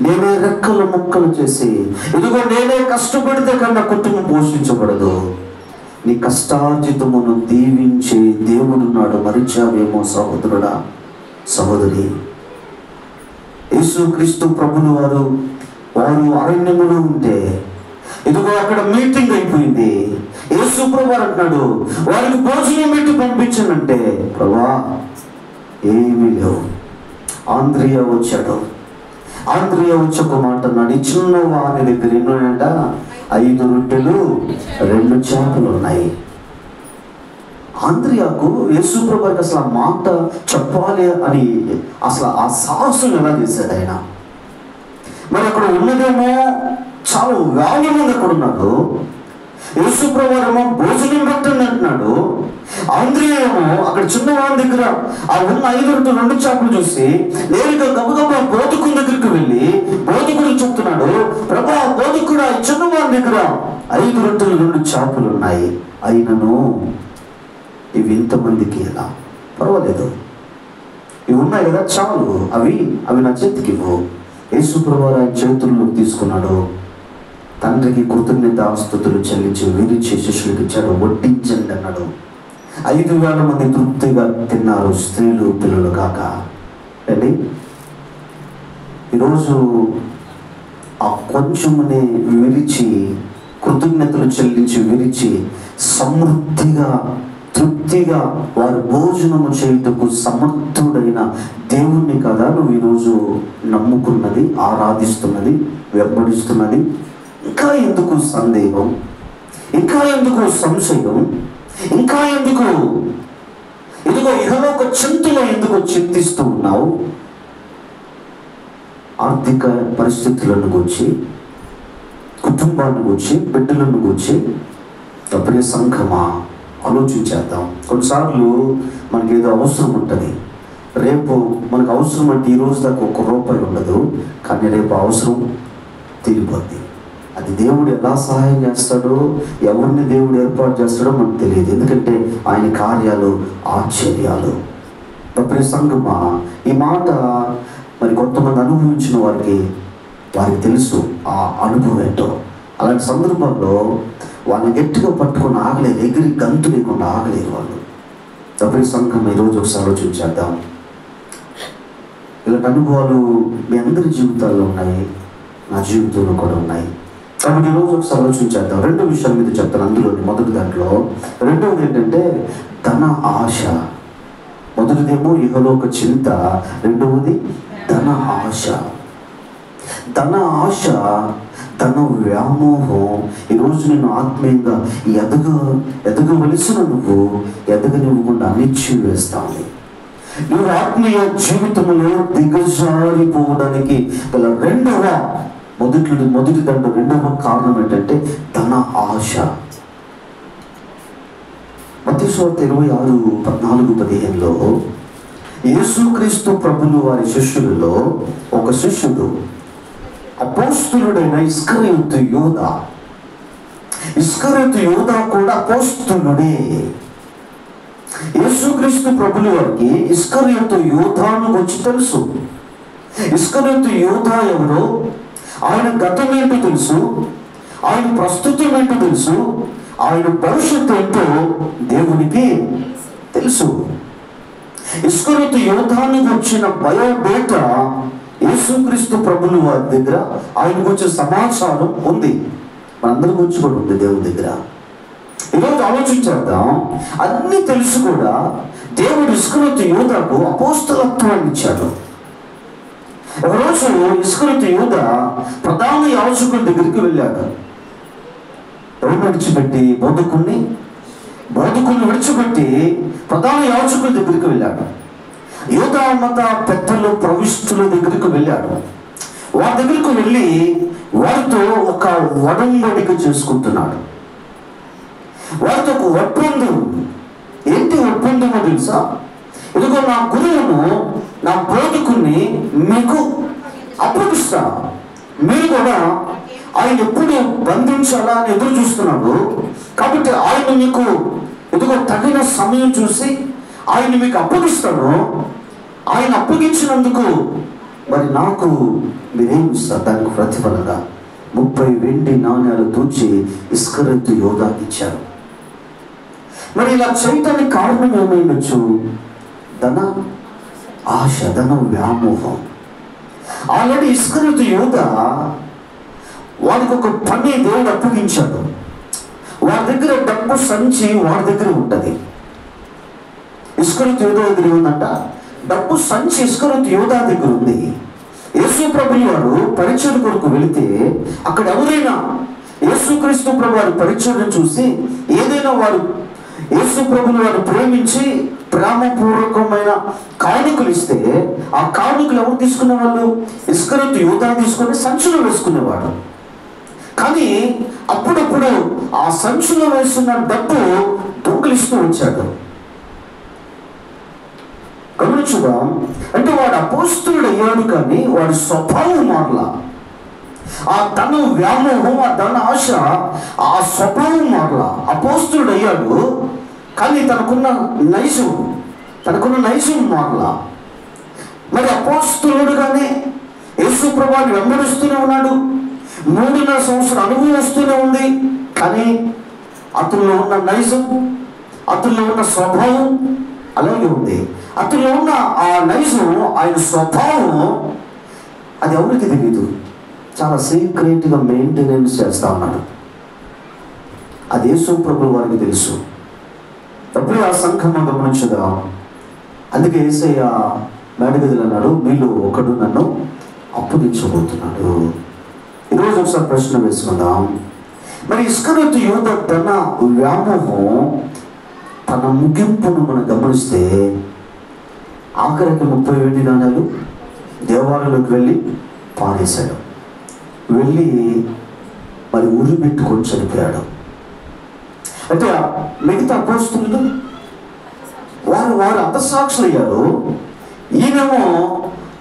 నేనే రెక్కలు ముక్కలు చేసి ఇదిగో నేనే కష్టపడితే కన్నా కుటుంబం పోషించబడదు. నీ కష్టార్జితమును దీవించే దేవుడున్నాడు. మరిచావేమో సహోదరుడా, సహోదరి. యేసుక్రీస్తు ప్రభులు వారు అరణ్యములో ఉంటే ఇదిగో అక్కడ మీటింగ్ అయిపోయింది. యేసు ప్రభు అంటున్నాడు, వారికి భోజనం పెట్టి పంపించానంటే, ప్రభా ఏమీ లేవు. ఆంద్రియా వచ్చాడు. ఆంద్రియా వచ్చి ఒక మాట అన్నాడు, ఈ చిన్న వాని దగ్గర ఎన్నంట 5 రొట్టెలు 2 చేపలు ఉన్నాయి. ఆంద్రియాకు యేసు ప్రభుకి అసలు ఆ మాట చెప్పాలి అని అసలు ఆ సాహసం ఎలా చేశాడు ఆయన? మరి అక్కడ ఉన్నదేమో చాలా వేల మంది అక్కడ ఉన్నాడు. యేసు ప్రభువేమో భోజనం పెట్టండి అంటున్నాడు. ఆంద్రియా ఏమో అక్కడ చిన్నవాడి దగ్గర ఆ ఉన్న 5 రొట్టెలు 2 చేపలు చూసి నేరుగా గబగబా బోధకుడి దగ్గరికి వెళ్ళి బోధకుడు చెప్తున్నాడు, ప్రభా బోధకుడు ఆ చిన్నవాడి దగ్గర 5 రొట్టెలు 2 చేపలు ఉన్నాయి, అయినను ఇవి ఇంతమందికి ఎలా? పర్వాలేదు, ఇవి ఉన్నాయి కదా, చాలు, అవి నా చేతికి ఇవ్వు. యేసు ప్రభువు ఆయన చేతుల్లోకి తీసుకున్నాడు. తండ్రికి కృతజ్ఞతాస్తుతులు చెల్లించి విరిచి శిష్యులకు ఇచ్చాడు. వడ్డించండి అన్నాడు. 5,000 మంది తృప్తిగా తిన్నారు, స్త్రీలు పిల్లలు కాక. అండి, ఈరోజు ఆ కొంచెముని విరిచి కృతజ్ఞతలు చెల్లించి విరిచి సమృద్ధిగా తృప్తిగా వారు భోజనము చేయుటకు సమర్థుడైన దేవుణ్ణి కదా నువ్వు ఈరోజు నమ్ముకున్నది, ఆరాధిస్తున్నది, వెంబడిస్తున్నది. ఇంకా ఎందుకు సందేహం? ఇంకా ఎందుకు సంశయం? ఇంకా ఎందుకు ఇదిగో ఇహలోక చింతలో ఎందుకు చింతిస్తూ ఉన్నావు? ఆర్థిక పరిస్థితులను గురించి, కుటుంబాన్ని గురించి, బిడ్డలను గురించి ప్రియ సంఘమా ఆలోచించేద్దాం. కొన్నిసార్లు మనకి ఏదో అవసరం ఉంటుంది, రేపు మనకు అవసరం అంటే ఈ రోజు దాకా 1 రూపాయి ఉండదు, కానీ రేపు అవసరం తీరిపోద్ది. అది దేవుడు ఎలా సహాయం చేస్తాడో, ఎవరిని దేవుడు ఏర్పాటు చేస్తాడో మనకు తెలియదు. ఎందుకంటే ఆయన కార్యాలు ఆశ్చర్యాలు. ప్రియ సంఘమా, ఈ మాట మరి కొంతమంది అనుభవించిన వారికి తెలుసు ఆ అనుభవం ఏంటో. అలాంటి సందర్భంలో వాళ్ళని గట్టిగా పట్టుకుని ఆగలేరు, ఎగిరి గంతు లేకుండా ఆగలేరు వాళ్ళు. ప్రియ సంఘం, ఈరోజు ఒకసారి ఆలోచించేద్దాం. ఇలాంటి అనుభవాలు మీ అందరి జీవితాల్లో ఉన్నాయి, నా జీవితంలో కూడా ఉన్నాయి. కాబట్టి ఈరోజు ఒకసారి ఆలోచించేద్దాం. 2 విషయాల మీద చెప్తాను. అందులోని మొదటి దాంట్లో, రెండవది ఏంటంటే ధన ఆశ. మొదటిదేమో ఇహలోక చింత, రెండవది ధన ఆశ. ధన ఆశ, ధన వ్యామోహం ఈరోజు నేను ఆత్మీయంగా ఎదగవలసిన నువ్వు ఎదగనివ్వకుండా అనిచ్చి వేస్తాను. నువ్వు ఆత్మీయ జీవితంలో దిగజారిపోవడానికి గల మొదటి రెండవ కారణం ఏంటంటే ధన ఆశ. మత్తయి సువార్త 26:14-15లో యేసుక్రీస్తు ప్రభులు వారి శిష్యులలో ఒక శిష్యుడు అపోస్తులుడైన ఇస్కరియోతు యోధ కూడా అపోస్తులుడే. యేసుక్రీస్తు ప్రభుల వారికి ఇస్కరియోతు యోధాను గురించి తెలుసు. ఇస్కరియోతు యోధ ఎవరో, ఆయన గతం ఏంటో తెలుసు, ఆయన ప్రస్తుతం ఏంటో తెలుసు, ఆయన భవిష్యత్తు ఏంటో దేవునికి తెలుసు. ఇస్కరియోతు యోధాను గురించిన బయోడేటా యేసుక్రీస్తు ప్రభుల వారి దగ్గర ఆయన గురించి సమాచారం ఉంది. మనందరి గురించి కూడా ఉంది దేవుని దగ్గర. ఈరోజు ఆలోచించేద్దాం. అన్నీ తెలుసు కూడా దేవుడు ఇస్కరియోతు యోధకు అపోస్తలత్వాన్ని ఇచ్చాడు. ఒకరోజు ఇస్కరియోతు యోధ ప్రధాన యాజకుడి దగ్గరికి వెళ్ళాడు. ఎవరు విడిచిపెట్టి బోధకుణ్ణి విడిచిపెట్టి ప్రధాన యాజకుడి దగ్గరికి వెళ్ళాడు. యూదా మత పెద్దలు ప్రవిష్టుల దగ్గరికి వెళ్ళాడు. వారి దగ్గరకు వెళ్ళి వారితో ఒక ఒడంబడిక చేసుకుంటున్నాడు. వారితో ఒక ఒప్పందం. ఏంటి ఒప్పందమో తెలుసా? ఇదిగో నా గురువును, నా బోధకుని మీకు అప్పగిస్తా. మీరు కూడా ఆయన ఎప్పుడు బంధించాలా అని ఎదురు చూస్తున్నాడు. కాబట్టి ఆయన మీకు ఇదిగో తగిన సమయం చూసి ఆయన మీకు అప్పగిస్తాడు. ఆయన అప్పగించినందుకు మరి నాకు మీరేం ఇస్తారు? దానికి ప్రతిఫలంగా 30 వెండి నాణ్యాలు తూచి ఇస్కరియోతు యోధాకి ఇచ్చారు. మరి ఇలా చేయటానికి కారణం ఏమైండొచ్చు? ధన ఆశ, ధన వ్యామోహం. ఆల్రెడీ ఇస్కరియోతు యోధ వారికి ఒక పని దేవుడు అప్పగించాడు. వారి దగ్గర డబ్బు సంచి వారి దగ్గర ఉంటుంది. ఇస్కరియోతు యోధ దగ్గర ఉందంట. డబ్బు సంచి ఇస్కరియోతు యోధ దగ్గర ఉంది. యేసు ప్రభువు వారు పరిచయం కొరకు వెళితే అక్కడ ఎవరైనా యేసుక్రీస్తు ప్రభు వారి పరిచయం చూసి ఏదైనా వారు యేసు ప్రభువు వారు ప్రేమించి ప్రేమపూర్వకమైన కానుకలు ఇస్తే ఆ కానుకలు ఎవరు తీసుకునే వాళ్ళు? ఇస్కరియోతు యోధ తీసుకొని సంచులు వేసుకునేవాడు. కానీ అప్పుడప్పుడు ఆ సంచులో వేస్తున్న డబ్బు దొంగిలిస్తూ వచ్చాడు. గమనించుగా, అంటే వాడు అపోస్తులుడు అయ్యాడు కానీ వాడి స్వభావం మారలా. ఆ ధన వ్యామోహం, ఆ ధన ఆశ, ఆ స్వభావం మారలా. అపోస్తులుడు అయ్యాడు కానీ తనకున్న నైజం మారలా. మరి అపోస్తులుడుగానే యేసు ప్రభువుని వెంబడిస్తూనే ఉన్నాడు. 3.5 సంవత్సరాల అనుభవం వస్తూనే ఉంది. కానీ అతనిలో ఉన్న నైజం, అతనిలో ఉన్న స్వభావం అలాగే ఉంది. అతనిలో ఉన్న ఆ నైజం, ఆయన స్వభావం అది ఎవరికి తెలియదు. చాలా సీక్రెట్గా మెయింటెనెన్స్ చేస్తా ఉన్నాడు. అది యేసు ప్రభువు వారికి తెలుసు. అప్పుడే ఆ సంఘంలో గమనించగా, అందుకే యేసయ్య మేడగదిలో అన్నాడు, మీలో ఒకడు నన్ను అప్పగించబోతున్నాడు. ఈరోజు ఒకసారి ప్రశ్న వేసుకుందాం. మరి ఇస్కరియోతు యోధ ధన వ్యామోహం తన ముగింపును మనం గమనిస్తే ఆఖరికి 30 వెండి నాణ్యాలు దేవాలయంలోకి వెళ్ళి పారేశాడు. వెళ్ళి మరి ఉరి పెట్టుకొని చనిపోయాడు. అంటే మిగతా అపోస్తులు వారు అంతసాక్షులు అయ్యారు.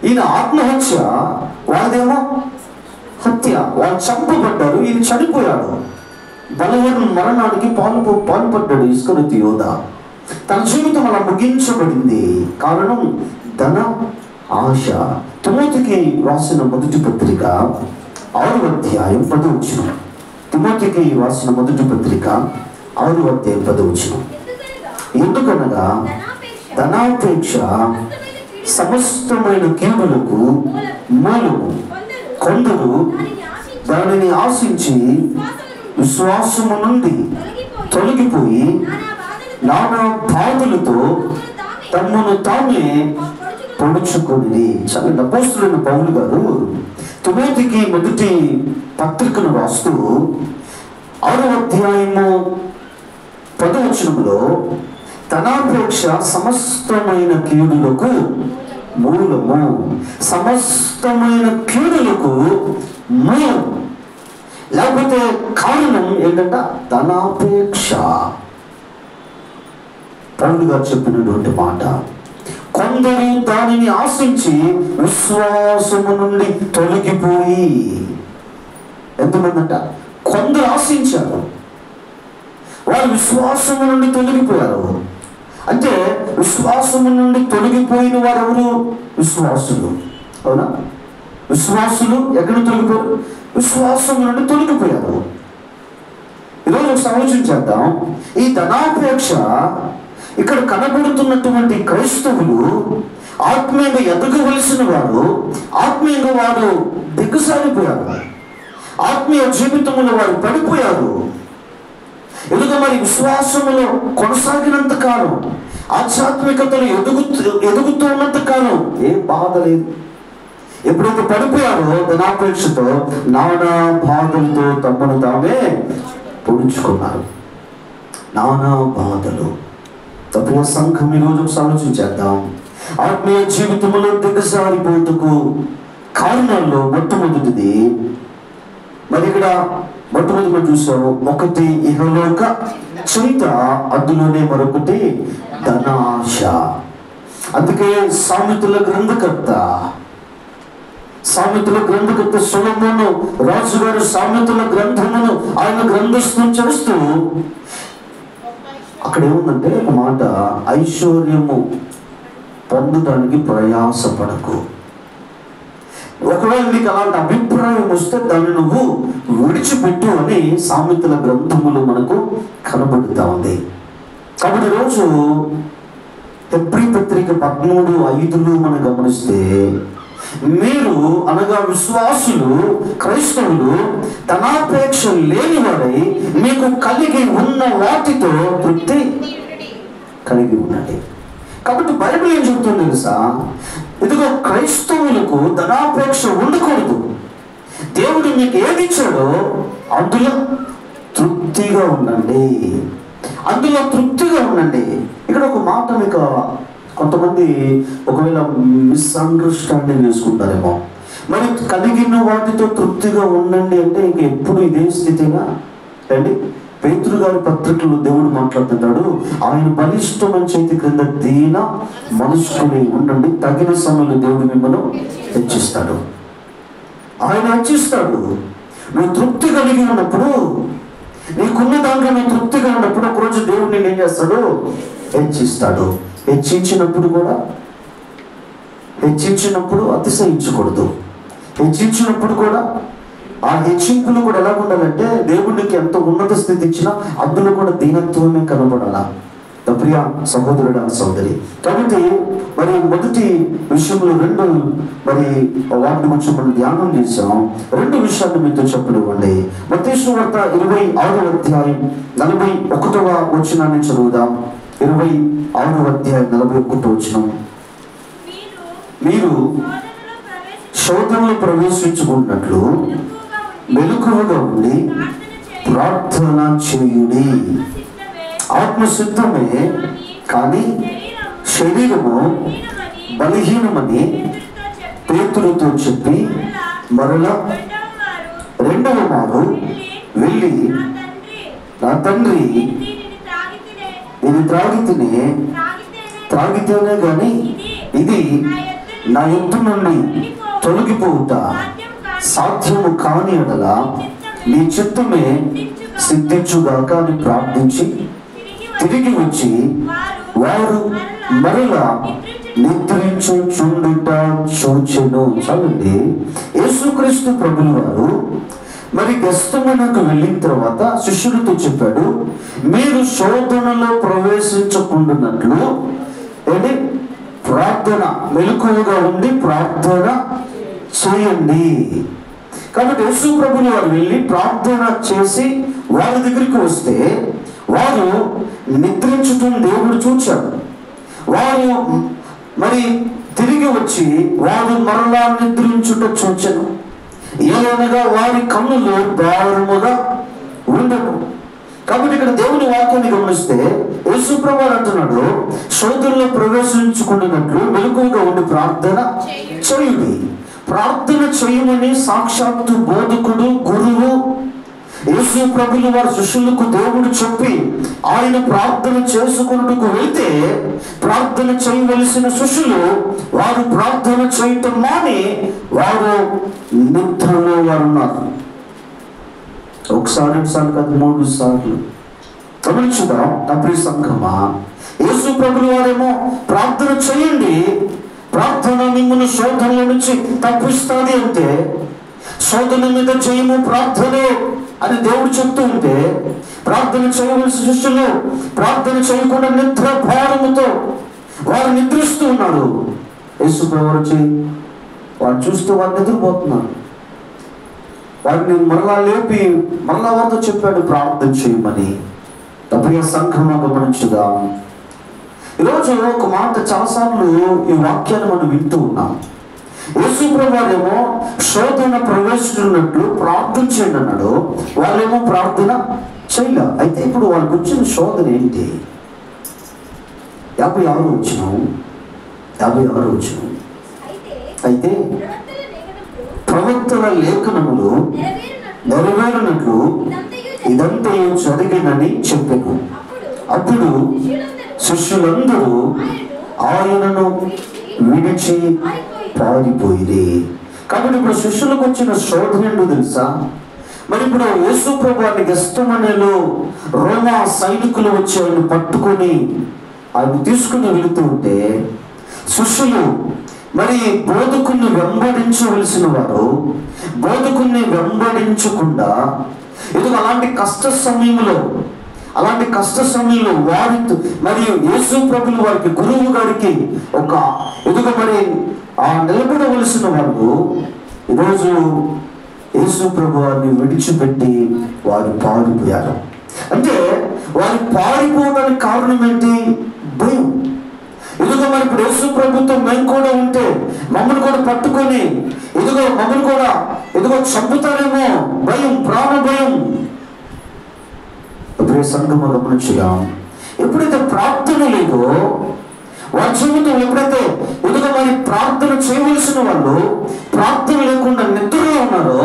ఈయన ఆత్మహత్య, వాళ్ళదేమో హత్య. వాళ్ళు చంపబడ్డారు, ఈయన చనిపోయాడు. బలవన్ మరణానికి పాల్పడ్డాడు ఇస్కరియోతు యోధ. తన జీవితం అలా ముగించబడింది. కారణం ధన ఆశ. తిమోతికి రాసిన మొదటి పత్రిక 6వ అధ్యాయం 10వ వచనం. తిమోతికి రాసిన మొదటి పత్రిక 6వ అధ్యాయం 10వ వచనం. ఎందుకనగా ధనాపేక్ష సమస్తమైన కీడులకు మూలము. కొందరు దానిని ఆశించి విశ్వాసము నుండి తొలగిపోయి నానా బాధలతో తమను తామే పొడుచుకొని. చాలా అపోస్తులైన పౌలు గారు తిమోతికి మొదటి పత్రికను రాస్తూ 6వ అధ్యాయము 10వ వచనంలో ధనాపేక్ష సమస్తమైన కీడులకు మూలము, సమస్తమైన కీడులకు మూలం, లేకపోతే కారణం ఏంటంట? ధనాపేక్ష. పౌలు గారు చెప్పినటువంటి మాట, కొందరు దానిని ఆశించి విశ్వాసము నుండి తొలగిపోయి. ఎంతమంది అంట? కొందరు ఆశించారు, వారు విశ్వాసము నుండి తొలగిపోయారు. అంటే విశ్వాసము నుండి తొలగిపోయిన వారు ఎవరు? విశ్వాసులు. అవునా? విశ్వాసులు ఎక్కడ తొలగిపోయారు? విశ్వాసము నుండి తొలగిపోయారు. ఈరోజు ఒకసారి ఆలోచించేద్దాం. ఈ ధనాపేక్ష ఇక్కడ కనబడుతున్నటువంటి క్రైస్తవులు ఆత్మీయంగా ఎదగవలసిన వారు, ఆత్మీయంగా వారు దిగజారిపోయారు, ఆత్మీయ జీవితంలో వారు పడిపోయారు. ఎందుకు? మరి విశ్వాసములో కొనసాగినంత కాలం, ఆధ్యాత్మికతను ఎదుగుతూ ఉన్నంత కాలం ఏ బాధ లేదు. ఎప్పుడైతే పడిపోయారో ధనాపేక్షతో నానా బాధలతో తమను తామే పొడుచుకున్నారు. నానా బాధలు. తప్ప సంఘం ఈరోజు ఆలోచించేద్దాం. ఆత్మీయ జీవితంలో దిగజారిపోతుకు కారణాల్లో మొట్టమొదటిది, మరి ఇక్కడ మొట్టమొదటి మనం చూసాము, ఒకటి ఇహలోక చింత, అందులోనే మరొకటి ధనాశ. అందుకే సామెతల గ్రంథకర్త సొలొమోను రాజుగారు సామెతల గ్రంథమును ఆయన గ్రంథస్థం చేస్తూ అక్కడ ఏముందంటే ఒక మాట, ఐశ్వర్యము పొందడానికి ప్రయాసపడకు. ఒకవేళ నీకు అలాంటి అభిప్రాయం వస్తే దాన్ని నువ్వు విడిచిపెట్టు అని సామెతల గ్రంథములు మనకు కనబడుతూ ఉంది. కాబట్టి ఈరోజు హెబ్రీ పత్రిక 13:5 మనం గమనిస్తే, మీరు అనగా విశ్వాసులు, క్రైస్తవులు ధనాపేక్ష లేని వారై మీకు కలిగి ఉన్న వాటితో తృప్తి కలిగి ఉండండి. కాబట్టి బైబిల్ ఏం చెబుతుంది తెలుసా? ఇదిగో క్రైస్తవులకు ధనాపేక్ష ఉండకూడదు. దేవుడు మీకు ఏది ఇచ్చాడో అందులో తృప్తిగా ఉండండి, అందులో తృప్తిగా ఉండండి. ఇక్కడ ఒక మాట మీకు కొంతమంది ఒకవేళ మిస్అండర్స్టాండింగ్ చేసుకుంటారేమో. మరి కలిగిన వాటితో తృప్తిగా ఉండండి అంటే ఇంక ఎప్పుడు ఇదే స్థితిగా అండి. పేతురు గారి పత్రికలో దేవుడు మాట్లాడుతున్నాడు, ఆయన బలిష్టమైన చేతి క్రింద దీన మనసుకుని ఉండండి, తగిన సమయంలో దేవుడు మిమ్మల్ని హెచ్చిస్తాడు. ఆయన హెచ్చిస్తాడు. నువ్వు తృప్తి కలిగి ఉన్నప్పుడు, నీకున్న దాంట్లో నువ్వు తృప్తిగా ఉన్నప్పుడు ఒకరోజు దేవుడు నేను ఏం చేస్తాడు? హెచ్చిస్తాడు. హెచ్చించినప్పుడు అతిశయించకూడదు. హెచ్చించినప్పుడు కూడా ఆ హెచ్చింపులు కూడా ఎలా ఉండాలంటే, దేవుడికి ఎంత ఉన్నత స్థితి ఇచ్చినా అందులో కూడా దీనత్వమే కనబడాలా. ప్రియ సహోదరుడు, సహోదరి. కాబట్టి మరి మొదటి విషయంలో రెండు మరి వాటిని గురించి మనం ధ్యానం చేసాం. 2 విషయాలు మీతో చెప్పనివ్వండి. మత్తయి సువార్త 26వ అధ్యాయం 41వ వచనాన్ని చదువుదాం. 26వ అధ్యాయం 41వ వచనం. మీరు శోధనలో ప్రవేశించుకున్నట్లు మెలకువగా ఉండి ప్రార్థన చేయుడి. ఆత్మసిద్ధమే కానీ శరీరము బలహీనమని పేతురుతో చెప్పి మరలా 2వ మారు వెళ్ళి, నా తండ్రి, నేను త్రాగితేనే గాని ఇది నా యొద్ద నుండి తొలగిపోవుట సాధ్యము కాని ఎడల నీ చిత్తమే సిద్ధించుగాక అని ప్రార్థించి తిరిగి వచ్చి వారు మరలా నిద్రించుచుండుట చూచెను. చాలండి. యేసుక్రీస్తు ప్రభువు వారు మరి గెస్తమనకు వెళ్ళిన తర్వాత శిష్యులతో చెప్పాడు, మీరు శోధనలో ప్రవేశించకుండానట్లు ఏంటి ప్రార్థన, మెలకువగా ఉండి ప్రార్థన చేయండి. కాబట్టి యేసు ప్రభువులు వారు వెళ్ళి ప్రార్థన చేసి వారి దగ్గరికి వస్తే వారు నిద్రించటం దేవుడు చూచాడు. వారు మరి తిరిగి వచ్చి వారు మరలా నిద్రించుట చూచెను. ఏలనగా వారి కన్నులు భారముగా ఉండవు. కాబట్టి ఇక్కడ దేవుని వాక్యాన్ని గమనిస్తే యేసుప్రభువు అంటున్నాడు, శోధనలో ప్రవేశించుకున్నట్లు మెలకువగా ఉండి ప్రార్థన చేయుడి. ప్రార్థన చేయమని సాక్షాత్తు బోధకుడు, గురువు యేసు ప్రభులు వారి శిష్యులకు దేవుడు చెప్పి ఆయన ప్రార్థన చేసుకున్నట్టుకు వెళ్తే ప్రార్థన చేయవలసిన శిష్యులు వారు ప్రార్థన చేయటం మాని వారు నిద్రలో వారు ఉన్నారు. ఒకసారి 2 సార్లు కాదు 3 సార్లు. గమనించుదాం నా ప్రియ సంఘమా. యేసు ప్రభులు వారేమో ప్రార్థన చేయండి, ప్రార్థన మిమ్మల్ని శోధనల నుంచి తప్పిస్తుంది అంటే, శోధన మీద జయము ప్రార్థనే అని దేవుడు చెప్తూ ఉంటే, ప్రార్థన చేయవలసిన శిష్యులు ప్రార్థన చేయకుండా నిద్ర భారముతో వారు నిద్రిస్తూ ఉన్నారు. యేసు ప్రభు వచ్చి వారు చూస్తూ వారు నిద్రపోతున్నారు. వారిని మరలా లేపి మరలా వారితో చెప్పాడు ప్రార్థన చేయమని. ప్రియ సంఘంలో గమనించుదాం. ఈరోజు ఒక మాట చాలాసార్లు ఈ వాక్యాన్ని మనం వింటూ ఉన్నాం. యేసు ప్రభువేమో శోధన ప్రవేశించినట్లు ప్రార్థన చేయండి అన్నాడు, వాళ్ళేమో ప్రార్థన చేయలే. అయితే ఇప్పుడు వాళ్ళకి వచ్చిన శోధన ఏంటి? 56 వచ్చిన అయితే ప్రవక్తల లేఖనములు నెరవేరినట్లు ఇదంతా జరిగినని చెప్పాను. అప్పుడు శిష్యులందరూ ఆయనను విడిచి పారిపోయి. కాబట్టి ఇప్పుడు శిష్యులకు వచ్చిన శోధన ఏంటో తెలుసా? మరి ఇప్పుడు యేసు ప్రభువుని గెస్తమనేలో రోమా సైనికులు వచ్చి ఆయన పట్టుకొని ఆయన తీసుకుని వెళుతూ ఉంటే శిష్యులు మరి బోధకుని వెంబడించవలసిన వారు బోధకుని వెంబడించకుండా ఎదుగు అలాంటి కష్ట సమయంలో వారి మరియు యేసు ప్రభులు వారికి గురువు గారికి ఒక ఎదుగు మరి నిలబడవలసిన వాళ్ళు ఈరోజు యేసు ప్రభు వారిని విడిచిపెట్టి వారు పారిపోయారు. అంటే వారు పారిపోవడానికి కారణం ఏంటి? భయం. ఇదిగో మరి ఇప్పుడు యేసు ప్రభుతో మేము కూడా ఉంటే మమ్మల్ని కూడా పట్టుకొని మమ్మల్ని కూడా చంపుతారేమో భయం, ప్రాణ భయం. ప్రియ సంఘము గమనించుదాం. ఎప్పుడైతే ప్రార్థన లేదో వారి జీవితం, ఎప్పుడైతే మరి ప్రార్థన చేయవలసిన వాళ్ళు ప్రార్థన లేకుండా నిద్రలో ఉన్నారో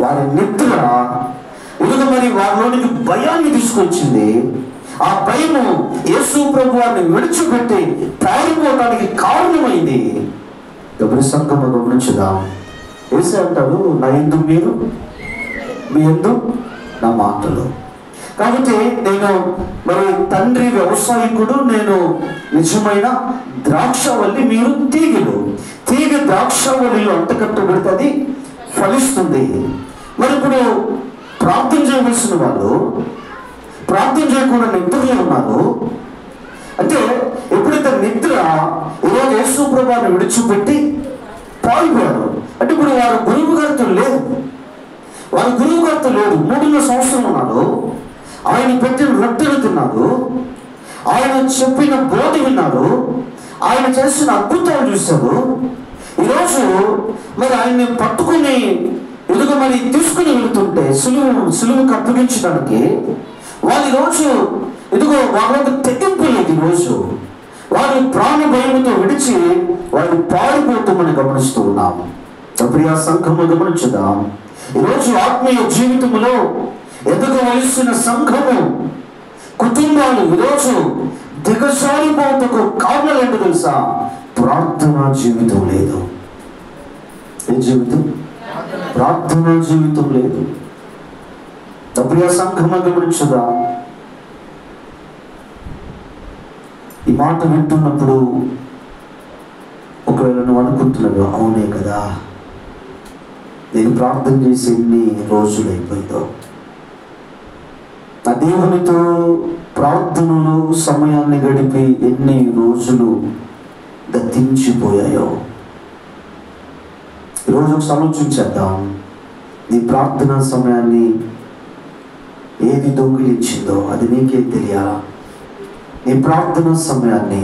వారి నిద్ర మరి వారిలోనికి భయాన్ని తీసుకొచ్చింది. ఆ భయము యేసు ప్రభు వారిని విడిచిపెట్టి పారిపోవడానికి కారణమైంది. ఎవరి సంఘము గమనించుదాం. యేసు అంటాడు, నా యందు మీరు, మీ యందు నా మాటలు. కాబట్టి నేను మరి తండ్రి వ్యవసాయకుడు, నేను నిజమైన ద్రాక్షవల్లి, మీరు తీగలు. తీగ ద్రాక్షవల్లిలో అంటకట్టబడితే అది ఫలిస్తుంది. మరి ఇప్పుడు ప్రార్థన చేయవలసిన వాళ్ళు ప్రార్థన చేయకుండా నిద్రలో ఉన్నారు. అంటే ఎప్పుడైతే నిద్ర ఈరోజు యేసు ప్రభువుని విడిచిపెట్టి పారిపోయారు. అంటే ఇప్పుడు వారు గురువు గారితో లేరు. 3 సంవత్సరం ఉన్నారు. ఆయన పెట్టిన రొట్టెలు తిన్నారు, ఆయన చెప్పిన బోధ విన్నారు, ఆయన చేసిన అద్భుతాలు చూశారు. ఈరోజు మరి ఆయన్ని పట్టుకుని మరి తీసుకుని వెళుతుంటే సులువుకు అప్పగించడానికి వాళ్ళు ఈరోజు వాళ్ళకి తెగింపు లేదు. ఈరోజు వారి ప్రాణ భయముతో విడిచి వాళ్ళు పారిపోతామని గమనిస్తూ ఉన్నాము. ప్రియ సంఘము గమనించుదాం. ఈరోజు ఆత్మీయ జీవితంలో ఎదగవలసిన సంఘము, కుటుంబాలు ఈరోజు దిగజారిపోతకు కారణాలు ఏంటో తెలుసా? ప్రార్థనా జీవితం లేదు. ఏ జీవితం? ప్రార్థనా జీవితం లేదు. ప్రియ సంఘము గమనించుదాం. ఈ మాట వింటున్నప్పుడు ఒకవేళ నువ్వు అనుకుంటున్నావు, అవునే కదా, నేను ప్రార్థన చేసి ఎన్ని రోజులు అయిపోయిందో, నా దేవునితో ప్రార్థనలు సమయాన్ని గడిపి ఎన్ని రోజులు గతించిపోయాయో. ఈరోజు ఒకసారి ఆలోచించేద్దాం. నీ ప్రార్థనా సమయాన్ని ఏది దొంగిలించిందో అది నీకే తెలియాలా? నీ ప్రార్థనా సమయాన్ని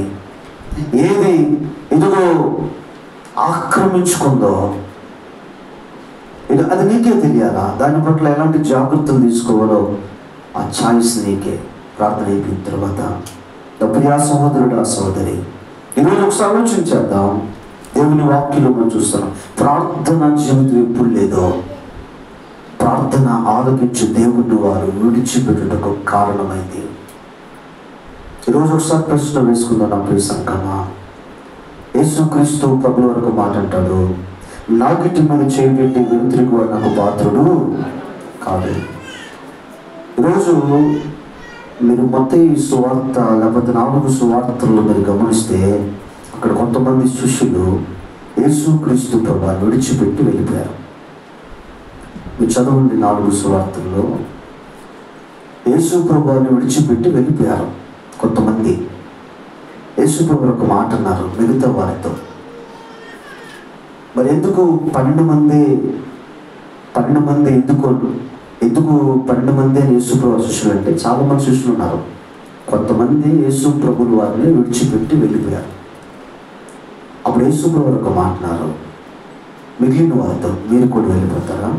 ఏది ఆక్రమించుకుందో అది నీకే తెలియాలా, దాని పట్ల ఎలాంటి జాగ్రత్తలు తీసుకోవాలో ఆ ఛాయిస్ నీకే. ప్రార్థన అయిపోయిన తర్వాత ప్రియా సహోదరుడు, ఆ సహోదరి, ఈరోజు ఒకసారి ఆలోచించేద్దాం. దేవుని వాక్యంలో మనం చూస్తున్నాం, ప్రార్థన జీవితం ఎప్పుడు లేదో ప్రార్థన ఆలోచించి దేవుని వారు విడిచిపెట్టుటకు కారణమైంది. ఈరోజు ఒకసారి ప్రశ్న వేసుకుందాం. నా ప్రియ సంఘమా, యేసుక్రీస్తు ప్రభుల వరకు మాట అంటాడు, నాకిటి మీద చేయబెట్టి వెలుతురికి వాడు నాకు పాత్రుడు కాదు. ఈరోజు మీరు మత్తయి సువార్త లేకపోతే 4 సువార్తల్లో మీరు గమనిస్తే అక్కడ కొంతమంది శిష్యులు యేసుక్రీస్తు ప్రభువుని విడిచిపెట్టి వెళ్ళిపోయారు. మీరు చదవండి 4 సువార్తల్లో యేసు ప్రభువుని విడిచిపెట్టి వెళ్ళిపోయారు కొంతమంది. యేసు ప్రభు ఒక మాట అన్నారు మిగతా వారితో. మరి ఎందుకు 12 మంది ఎందుకు 12 మంది అని యేసు ప్రభు శిష్యులు అంటే, చాలా మంది శిష్యులు ఉన్నారు. కొంతమంది యేసు ప్రభువుల వారిని విడిచిపెట్టి వెళ్ళిపోయారు. అప్పుడు యేసు ప్రభు ఒక మాట అన్నారు, మిగిలిన వారితో మీరు కూడా వెళ్ళిపోతారా?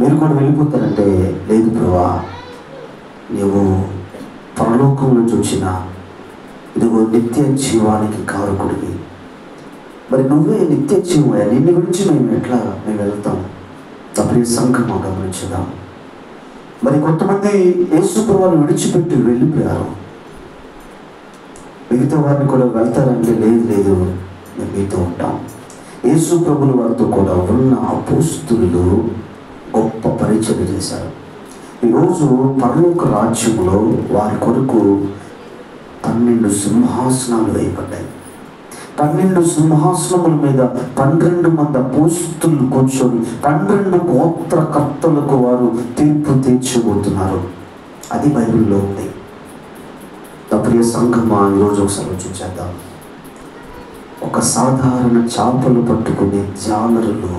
మీరు కూడా వెళ్ళిపోతారంటే, లేదు ప్రభువా, నువ్వు పరలోకం నుంచి వచ్చిన ఇదిగో నిత్య జీవానికి కారకుడివి. మరి నువ్వే నిత్య జీవమయ్యా, నిన్ను గురించి మేము వెళ్తాం. ప్రియ సంఘమా గమనించుదాం. మరి కొంతమంది యేసు ప్రభువుని విడిచిపెట్టి వెళ్ళిపోయారు. మిగతా వారిని కూడా వెళ్తారంటే, లేదు మేము మీతో ఉంటాం. యేసు ప్రభువుల వారితో కూడా ఉన్న అపోస్తులు గొప్ప పరిచయం చేశారు. ఈరోజు పరలోక రాజ్యంలో వారి కొరకు 12 సింహాసనాలు వేయబడ్డాయి. 12 సింహాసనముల మీద 12 మంది అపోస్తులు కూర్చొని 12 గోత్రకర్తలకు వారు తీర్పు తీర్చబోతున్నారు. అది బైబిల్లో ఉంది. ప్రియ సంఘమా, ఈరోజు ఒకసారి ఆలోచించేద్దాం. ఒక సాధారణ చేపలు పట్టుకునే జాలరులు,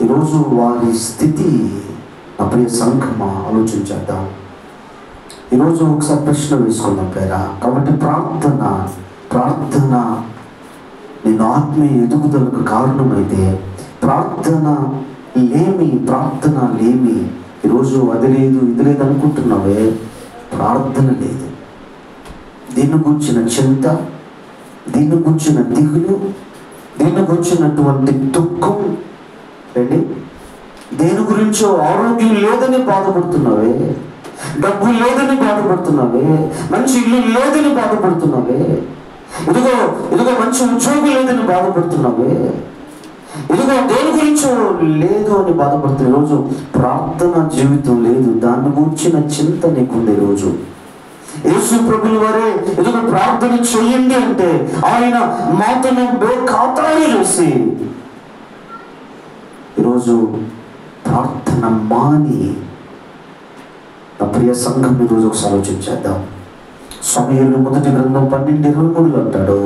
ఈరోజు వారి స్థితి ప్రియ సంఘమా ఆలోచించేద్దాం. ఈరోజు ఒకసారి ప్రశ్న వేసుకుందాం పేరా. కాబట్టి ప్రార్థన నేను ఆత్మీయ ఎదుగుదలకు కారణమైతే ప్రార్థన లేమి ఈరోజు అది లేదు ఇది లేదు అనుకుంటున్నావే, ప్రార్థన లేదు. దీన్ని గురించిన చింత, దీన్ని గురించిన దిగులు, దీన్ని గురించినటువంటి దుఃఖం, దేని గురించో ఆరోగ్యం లేదని బాధపడుతున్నావే, డబ్బు లేదని బాధపడుతున్నావే, మంచి ఇల్లు లేదని బాధపడుతున్నావే, ఇదిగో మంచి ఉద్యోగం లేదని బాధపడుతున్నావే, ఇదిగో దేని గురించో లేదు అని బాధపడుతున్న ఈరోజు ప్రార్థన జీవితం లేదు. దాని గురించిన చింత నీకుంది. ఈరోజు యేసు ప్రభుల వారే ఇదిగో ప్రార్థన చెయ్యండి అంటే ఆయన మాటను బేఖాతారు చేసి ఈరోజు ప్రార్థన మాని. నా ప్రియ సంఘం ఈరోజు ఒకసారి ఆలోచించేద్దాం. సమయంలో 1 గ్రంథం 12:23 అంటాడు,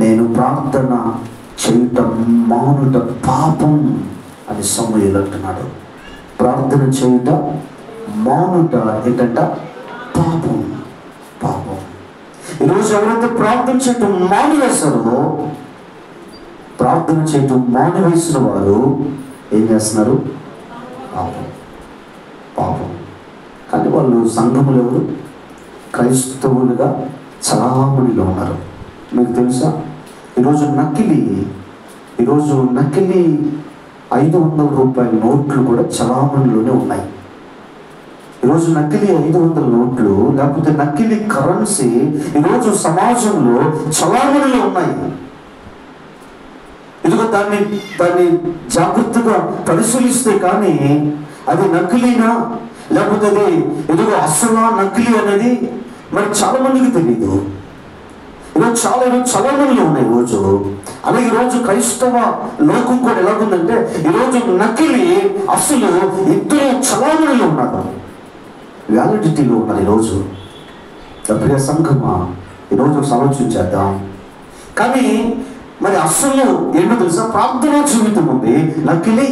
నేను ప్రార్థన చేయటం మానుట పాపం అని సమయంలో అంటున్నాడు. ప్రార్థన చేయుట మానుట ఏంటంట? పాపం. ఈరోజు ఎవరైతే ప్రార్థన చేయటం మానివేశారో, ప్రార్థన చేయటం మానివేసిన వారు ఏం చేస్తున్నారు? పాపం. కానీ వాళ్ళు సంఘములు ఎవరు? క్రైస్తవులుగా చలామణిలో ఉన్నారు. మీకు తెలుసా, ఈరోజు నకిలీ 500 రూపాయల నోట్లు కూడా చలామణిలోనే ఉన్నాయి. ఈరోజు నకిలీ 500 నోట్లు లేకపోతే నకిలీ కరెన్సీ ఈరోజు సమాజంలో చలామణిలో ఉన్నాయి. ఇదిగో దాన్ని జాగ్రత్తగా పరిశీలిస్తే కానీ అది నకిలీనా లేకపోతే అది ఇదిగో అసలా నకిలీ అనేది మరి చాలా మందికి తెలియదు. ఈరోజు చలామణిలో ఉన్నాయి ఈరోజు. అలాగే ఈరోజు క్రైస్తవ లోకం కూడా ఎలాగుందంటే ఈరోజు నకిలీ అసలు ఇద్దరు చలామణిలో ఉన్నారు, వ్యాలిడిటీలో ఉన్నారు. ఈరోజు ప్రియ సంఘమా ఈరోజు ఆలోచించేద్దాం. కానీ మరి అసలు ఏంటో తెలుసా? ప్రార్థనా జీవితం ఉంది, నకిలీ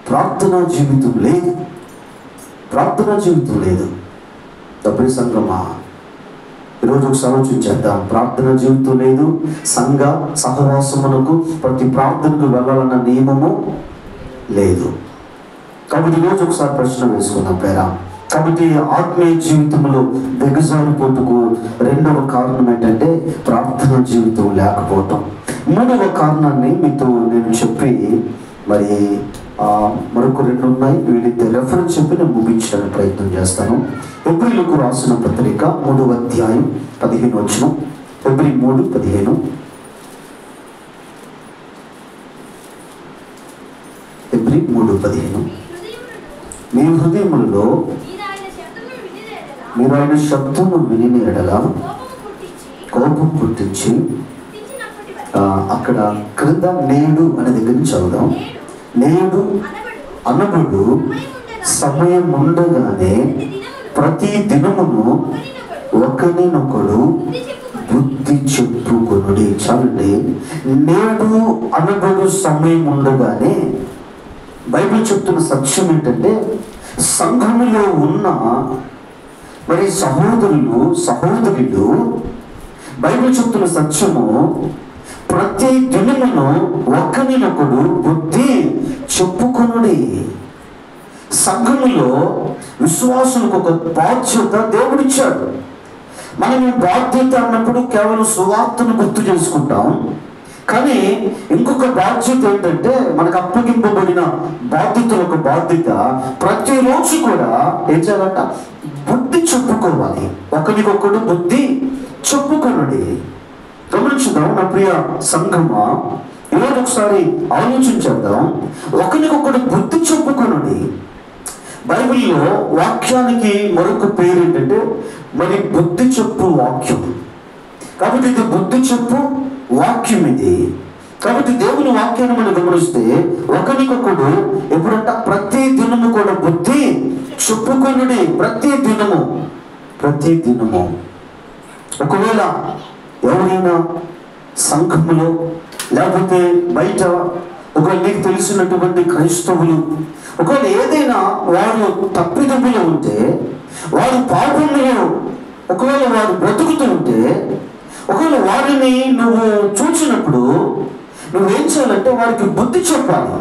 ప్రార్థనా జీవితం లేదు. ప్రియ సంఘమా ఈరోజు ఒకసారి ఆలోచించేద్దాం. ప్రార్థన జీవితం లేదు, సంఘ సహవాసములకు ప్రతి ప్రార్థనకు వెళ్ళాలన్న నియమము లేదు. కాబట్టి ఈరోజు ఒకసారి ప్రశ్న వేసుకుందాం పేరా. కాబట్టి ఆత్మీయ జీవితంలో దిగజారిపోటుకు రెండవ కారణం ఏంటంటే ప్రార్థన జీవితం లేకపోవటం. మూడవ కారణాన్ని మీతో నేను చెప్పి మరి మరొక రెండు ఉన్నాయి, వీటికి రెఫరెన్స్ చెప్పి నేను ముగించడానికి ప్రయత్నం చేస్తాను. హెబ్రీయులకు రాసిన పత్రిక 3వ అధ్యాయం 15 వచనం. హెబ్రీ 3:15. హెబ్రీ 3:15. మీ హృదయములలో మీరు ఆయన శబ్దము విని ఎడల కోపం పుట్టించి, అక్కడ క్రింద నేడు అనే దగ్గర నుంచి చదువుదాం. నేడు అనబడు సమయం ఉండగానే ప్రతి దినమును ఒకరినొకడు బుద్ధి చెప్పుకొనుడి. చాలండి. నేడు అనబడు సమయం ఉండగానే బైబిల్ చెప్తున్న సత్యం ఏంటంటే సంఘములో ఉన్న మరి సహోదరులు బైబిల్ చెప్తున్న సత్యము ప్రతి దినమును ఒకరినొకడు బుద్ధి చెప్పుకొనుడి. సంఘములో విశ్వాసులకు ఒక బాధ్యత దేవుడిచ్చాడు. మనం బాధ్యత అన్నప్పుడు కేవలం సువార్తను గుర్తు చేసుకుంటాం. కానీ ఇంకొక బాధ్యత ఏంటంటే మనకు అప్పగింపబడిన బాధ్యతలు ఒక బాధ్యత. ప్రతిరోజు కూడా ఏం చేయాలంట? బుద్ధి చెప్పుకోవాలి. ఒకరికొకడు బుద్ధి చెప్పుకొనుడి. గమనించుదాం నా ప్రియ సంఘమా, ఈరోజు ఒకసారి ఆలోచించేద్దాం. ఒకరికొకడు బుద్ధి చెప్పుకొనుడి. బైబిల్లో వాక్యానికి మరొక పేరు ఏంటంటే మరి బుద్ధి చెప్పు వాక్యం. కాబట్టి ఇది బుద్ధి చెప్పు వాక్యం ఇది. కాబట్టి దేవుని వాక్యాన్ని మనం గమనిస్తే ఒకరికొకడు ఎప్పుడంట ప్రతి దినము కూడా బుద్ధి చెప్పుకొనుడి. ప్రతి దినము. ఒకవేళ ఎవరైనా సంఘములో లేకపోతే బయట ఒకవేళ నీకు తెలిసినటువంటి క్రైస్తవులు ఒకవేళ ఏదైనా వారు తప్పిదప్పులు ఉంటే, వారు పాపంలో ఒకవేళ వారు బ్రతుకుతూ ఉంటే, ఒకవేళ వారిని నువ్వు చూసినప్పుడు నువ్వేం చేయాలంటే వారికి బుద్ధి చెప్పాలి.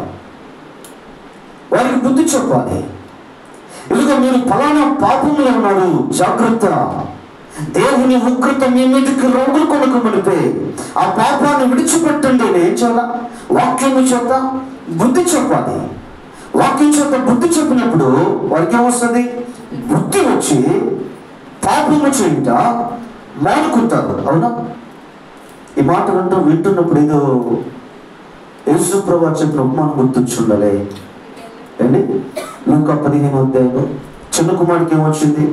ఇదిగో మీరు ఫలానా పాపంలో ఉన్నారు, జాగ్రత్త. దేవుని ఉగ్రత మీ మీదకి రోగులు కొనుక మునిపే ఆ పాపాన్ని విడిచిపెట్టండి. ఏం చేయాల? వాక్యము చేత బుద్ధి చెప్పాలి. వాక్యం చేత బుద్ధి చెప్పినప్పుడు వారికి ఏమొస్తుంది? బుద్ధి వచ్చి పాపము చేయుట మానుకుంటారు. అవునా? ఈ మాటలంటూ వింటున్నప్పుడు ఏదో యేసు ప్రభువు చెప్పిన ఉపమానం గుర్తుంచుండాలి అండి. లూకా 15వ అధ్యాయంలో చిన్న కుమారుడికి ఏమొచ్చింది?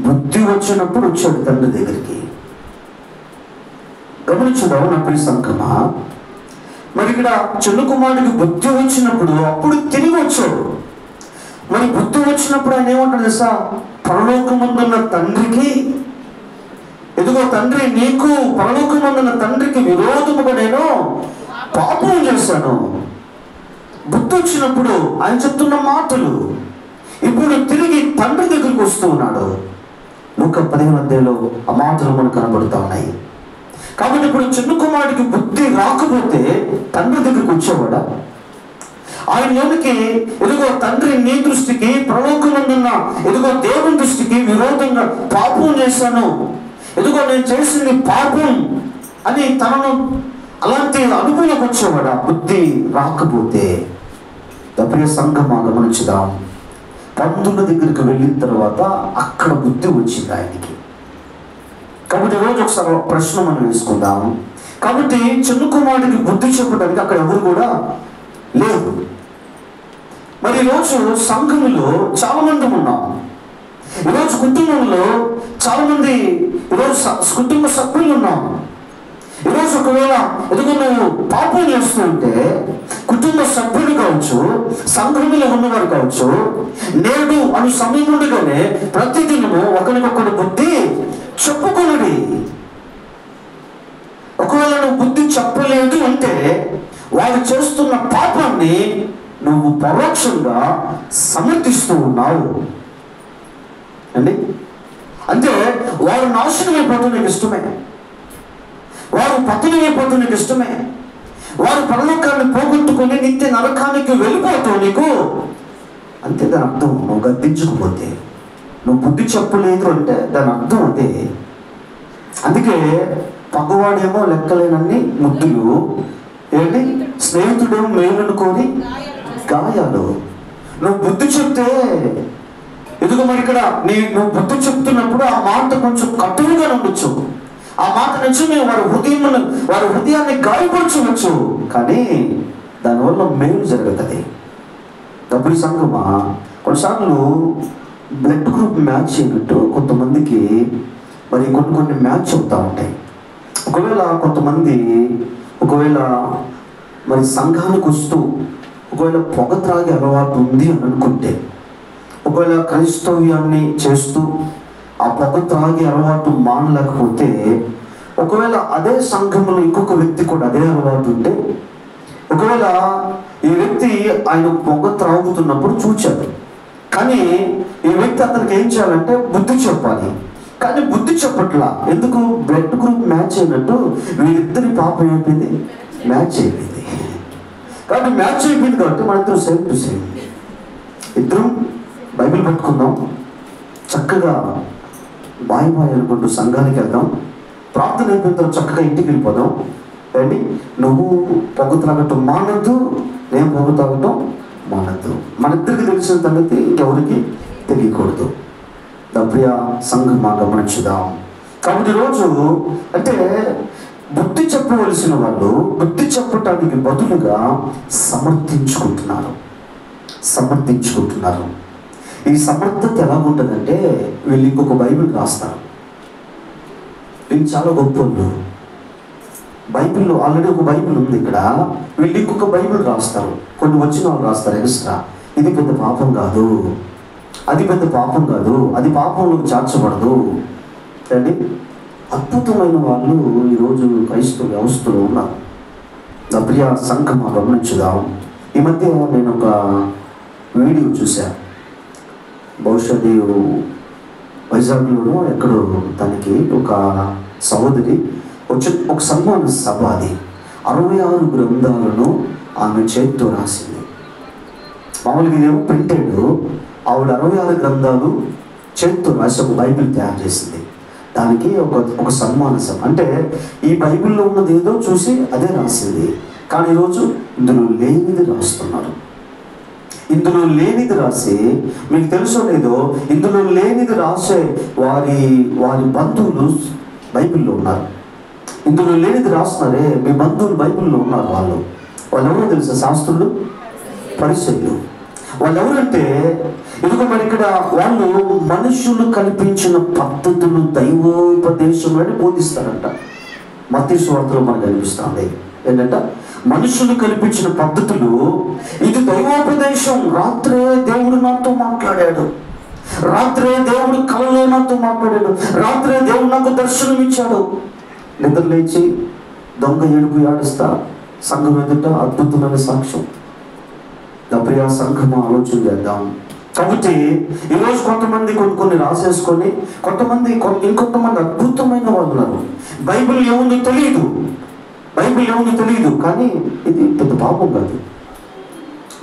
బుద్ధి వచ్చినప్పుడు వచ్చాడు తండ్రి దగ్గరికి. గమనించుదాం నా ప్రియ సంఘమా. మరి ఇక్కడ చిన్న కుమారుడికి బుద్ధి వచ్చినప్పుడు అప్పుడు తిరిగి వచ్చాడు. మరి బుద్ధి వచ్చినప్పుడు ఆయన ఏమంటాడు తెలుసా? పరలోకమందున్న తండ్రికి, ఎదుగో తండ్రి, నీకు పరలోకమందున్న తండ్రికి విరోధముగా నేను పాపం చేశాను. బుద్ధి వచ్చినప్పుడు ఆయన చెప్తున్న మాటలు ఇప్పుడు తిరిగి తండ్రి దగ్గరికి వస్తూ ఉన్నాడు. లూకా 15వ అధ్యాయంలో ఆ మాటలు మనకు కనబడుతూ ఉన్నాయి. కాబట్టి ఇప్పుడు చిన్న కుమారుడికి బుద్ధి రాకపోతే తండ్రి దగ్గరికి వచ్చేవాడా? ఆయనలోనికి ఎదుగో తండ్రి నీ దృష్టికి, పరలోకమందున్న ఎదుగో దేవుని దృష్టికి విరోధంగా పాపం చేశాను, ఎదుగో నేను చేసింది పాపం అని తనను అలాంటి అనుభవంలోకి వచ్చేవాడా? బుద్ధి రాకపోతే. ప్రియ సంఘమా గమనించుదాం. పందుల దగ్గరికి వెళ్ళిన తర్వాత అక్కడ బుద్ధి వచ్చింది ఆయనకి. కాబట్టి రోజు ఒకసారి ప్రశ్న మనం వేసుకుందాం. కాబట్టి చిన్న కుమారుడికి బుద్ధి చెప్పడానికి అక్కడ ఎవరు కూడా లేదు. మరి ఈరోజు సంఘంలో చాలా మంది ఉన్నాం. ఈరోజు కుటుంబంలో చాలా మంది ఈరోజు కుటుంబ సభ్యులు ఉన్నాం. ఈరోజు ఒకవేళ ఎదుగు నువ్వు పాపం చేస్తూ ఉంటే కుటుంబ సభ్యులు కావచ్చు, సంఘంలో ఉన్నవారు కావచ్చు, నేడు అను సమయం ఉండగానే ప్రతిదినము ఒకరికొకరు బుద్ధి చెప్పుకొనుడి. ఒకవేళ నువ్వు బుద్ధి చెప్పలేదు అంటే వారు చేస్తున్న పాపాన్ని నువ్వు పరోక్షంగా సమర్థిస్తూ ఉన్నావు అండి. అంటే వారు నాశనం అయిపోవటం నీకు ఇష్టమే, వారు పతనం అయిపోవటం నీకు ఇష్టమే, వారు పరలోకాన్ని పోగొట్టుకుని నిత్య నరకానికి వెళ్ళిపోతావు నీకు అంతే. దాని అర్థం నువ్వు గద్దించకపోతే, నువ్వు బుద్ధి చెప్పలేదు అంటే దాని అర్థం అదే. అందుకే పగవాడేమో లెక్కలేనన్ని ముద్దులు, ఏంటి స్నేహితుడేమో మేలును కోరి గాయాలు. నువ్వు బుద్ధి చెప్తే ఎదుగు మరి ఇక్కడ నువ్వు బుద్ధి చెప్తున్నప్పుడు ఆ మాట కొంచెం కట్టుగా ఉండొచ్చు, ఆ మాట నిజమే వారి హృదయాన్ని గాయపరచవచ్చు, కానీ దానివల్ల మేలు జరుగుతుంది. డబ్బులు సంగమా కొన్నిసార్లు బ్లడ్ గ్రూప్ మ్యాచ్ అయినట్టు కొంతమందికి మరి కొన్ని మ్యాచ్ అవుతూ ఉంటాయి. ఒకవేళ మరి సంఘానికి వస్తూ ఒకవేళ పొగ త్రాగే అలవాటు ఉంది అని అనుకుంటే, ఒకవేళ క్రైస్తవ్యాన్ని చేస్తూ ఆ పొగ త్రాగే అలవాటు మానలేకపోతే, ఒకవేళ అదే సంఘంలో ఇంకొక వ్యక్తి కూడా అదే అలవాటు ఉంటే, ఒకవేళ ఈ వ్యక్తి ఆయన పొగ త్రాగుతున్నప్పుడు చూచాడు, కానీ ఈ వ్యక్తి అతనికి ఏం చేయాలంటే బుద్ధి చెప్పాలి, కానీ బుద్ధి చెప్పట్లా. ఎందుకు? బ్లడ్ గ్రూప్ మ్యాచ్ అయినట్టు వీరిద్దరి పాపం అయిపోయింది, మ్యాచ్ అయిపోయింది. కాబట్టి మ్యాచ్ అయిపోయింది కాబట్టి మన ఇద్దరు సేమ్ టు సేమ్. ఇద్దరం బైబిల్ పట్టుకుందాం, చక్కగా బాయ్ అనుకుంటూ సంఘానికి వెళ్దాం, ప్రార్థన అయిపోయిన తర్వాత చక్కగా ఇంటికి వెళ్ళిపోదాం. అండి నువ్వు పొగ త్రాగటం మానద్దు, నేను పొగ త్రాగటం మానద్దు. మన ఇద్దరికి తెలిసిన సంగతి ఇంకెవరికి తెలియకూడదు. ప్రియ సంఘమా గమనించుదాం. కాబట్టి ఈరోజు అంటే బుద్ధి చెప్పవలసిన వాళ్ళు బుద్ధి చెప్పటానికి బదులుగా సమర్థించుకుంటున్నారు. ఈ సమర్థత ఎలా ఉంటుందంటే, వీళ్ళు ఇంకొక బైబిల్ రాస్తారు, వీళ్ళు చాలా గొప్పలు. బైబిల్లో ఆల్రెడీ ఒక బైబిల్ ఉంది, ఇక్కడ వీళ్ళు ఇంకొక బైబిల్ రాస్తారు, కొన్ని వచ్చిన వాళ్ళు రాస్తారు ఎక్స్ట్రా. ఇది పెద్ద పాపం కాదు, అది పెద్ద పాపం కాదు, అది పాపంలోకి చేర్చబడదు అండి. అద్భుతమైన వాళ్ళు ఈరోజు క్రైస్తవ వ్యవస్థలో ఉన్నారు. నా ప్రియ సంఘమా గమనించుదాం. ఈ మధ్య నేను ఒక వీడియో చూశాను, బహుశా వైజాగ్లోనూ ఎక్కడో తనకి ఒక సహోదరి ఒక సన్మాన సభ, అది 66 గ్రంథాలను ఆమె చేతితో రాసింది. మామూలుగా ఇదేమో ప్రింటెడ్, ఆవిడ 66 గ్రంథాలు చేతితో రాసి ఒక బైబిల్ తయారు చేసింది. దానికి ఒక సన్మాన సభ అంటే ఈ బైబిల్లో ఉన్నది ఏదో చూసి అదే రాసింది, కానీ ఈరోజు ఇందులో లేనిది రాస్తున్నారు. ఇందులో లేనిది రాసి, మీకు తెలుసో లేదో, ఇందులో లేనిది రాసే వారి బంధువులు బైబిల్లో ఉన్నారు. ఇందులో లేనిది రాస్తున్నారే, మీ బంధువులు బైబిల్లో ఉన్నారు. వాళ్ళు ఎవరో తెలుసా? శాస్త్రులు, పరిసయ్యులు. వాళ్ళు ఎవరంటే ఇదిగో మరి ఇక్కడ వాళ్ళు మనుషులు కల్పించిన పద్ధతులు దైవోపదేశంలోనే బోధిస్తారంట. మత్తయి సువార్తలో మనకు కనిపిస్తుంది ఏంటంట, మనుషులు కల్పించిన పద్ధతులు, ఇది దైవోపదేశం. రాత్రే దేవుడు నాతో మాట్లాడాడు, రాత్రే దేవుడు కలలో నాతో మాట్లాడాడు, రాత్రే దేవుడు నాకు దర్శనం ఇచ్చాడు. నిద్ర లేచి దొంగ ఏడుపు ఏడుస్తా సంఘం ఎదుట అద్భుతమైన సాక్ష్యం. ప్రియ సంఘము ఆలోచన చేద్దాం. కాబట్టి ఈరోజు కొంతమంది కొన్ని రాసేసుకొని, ఇంకొంతమంది అద్భుతమైన వాళ్ళు ఉన్నారు. బైబిల్ ఏముందో తెలియదు, కానీ ఇది పెద్ద పాపం కాదు,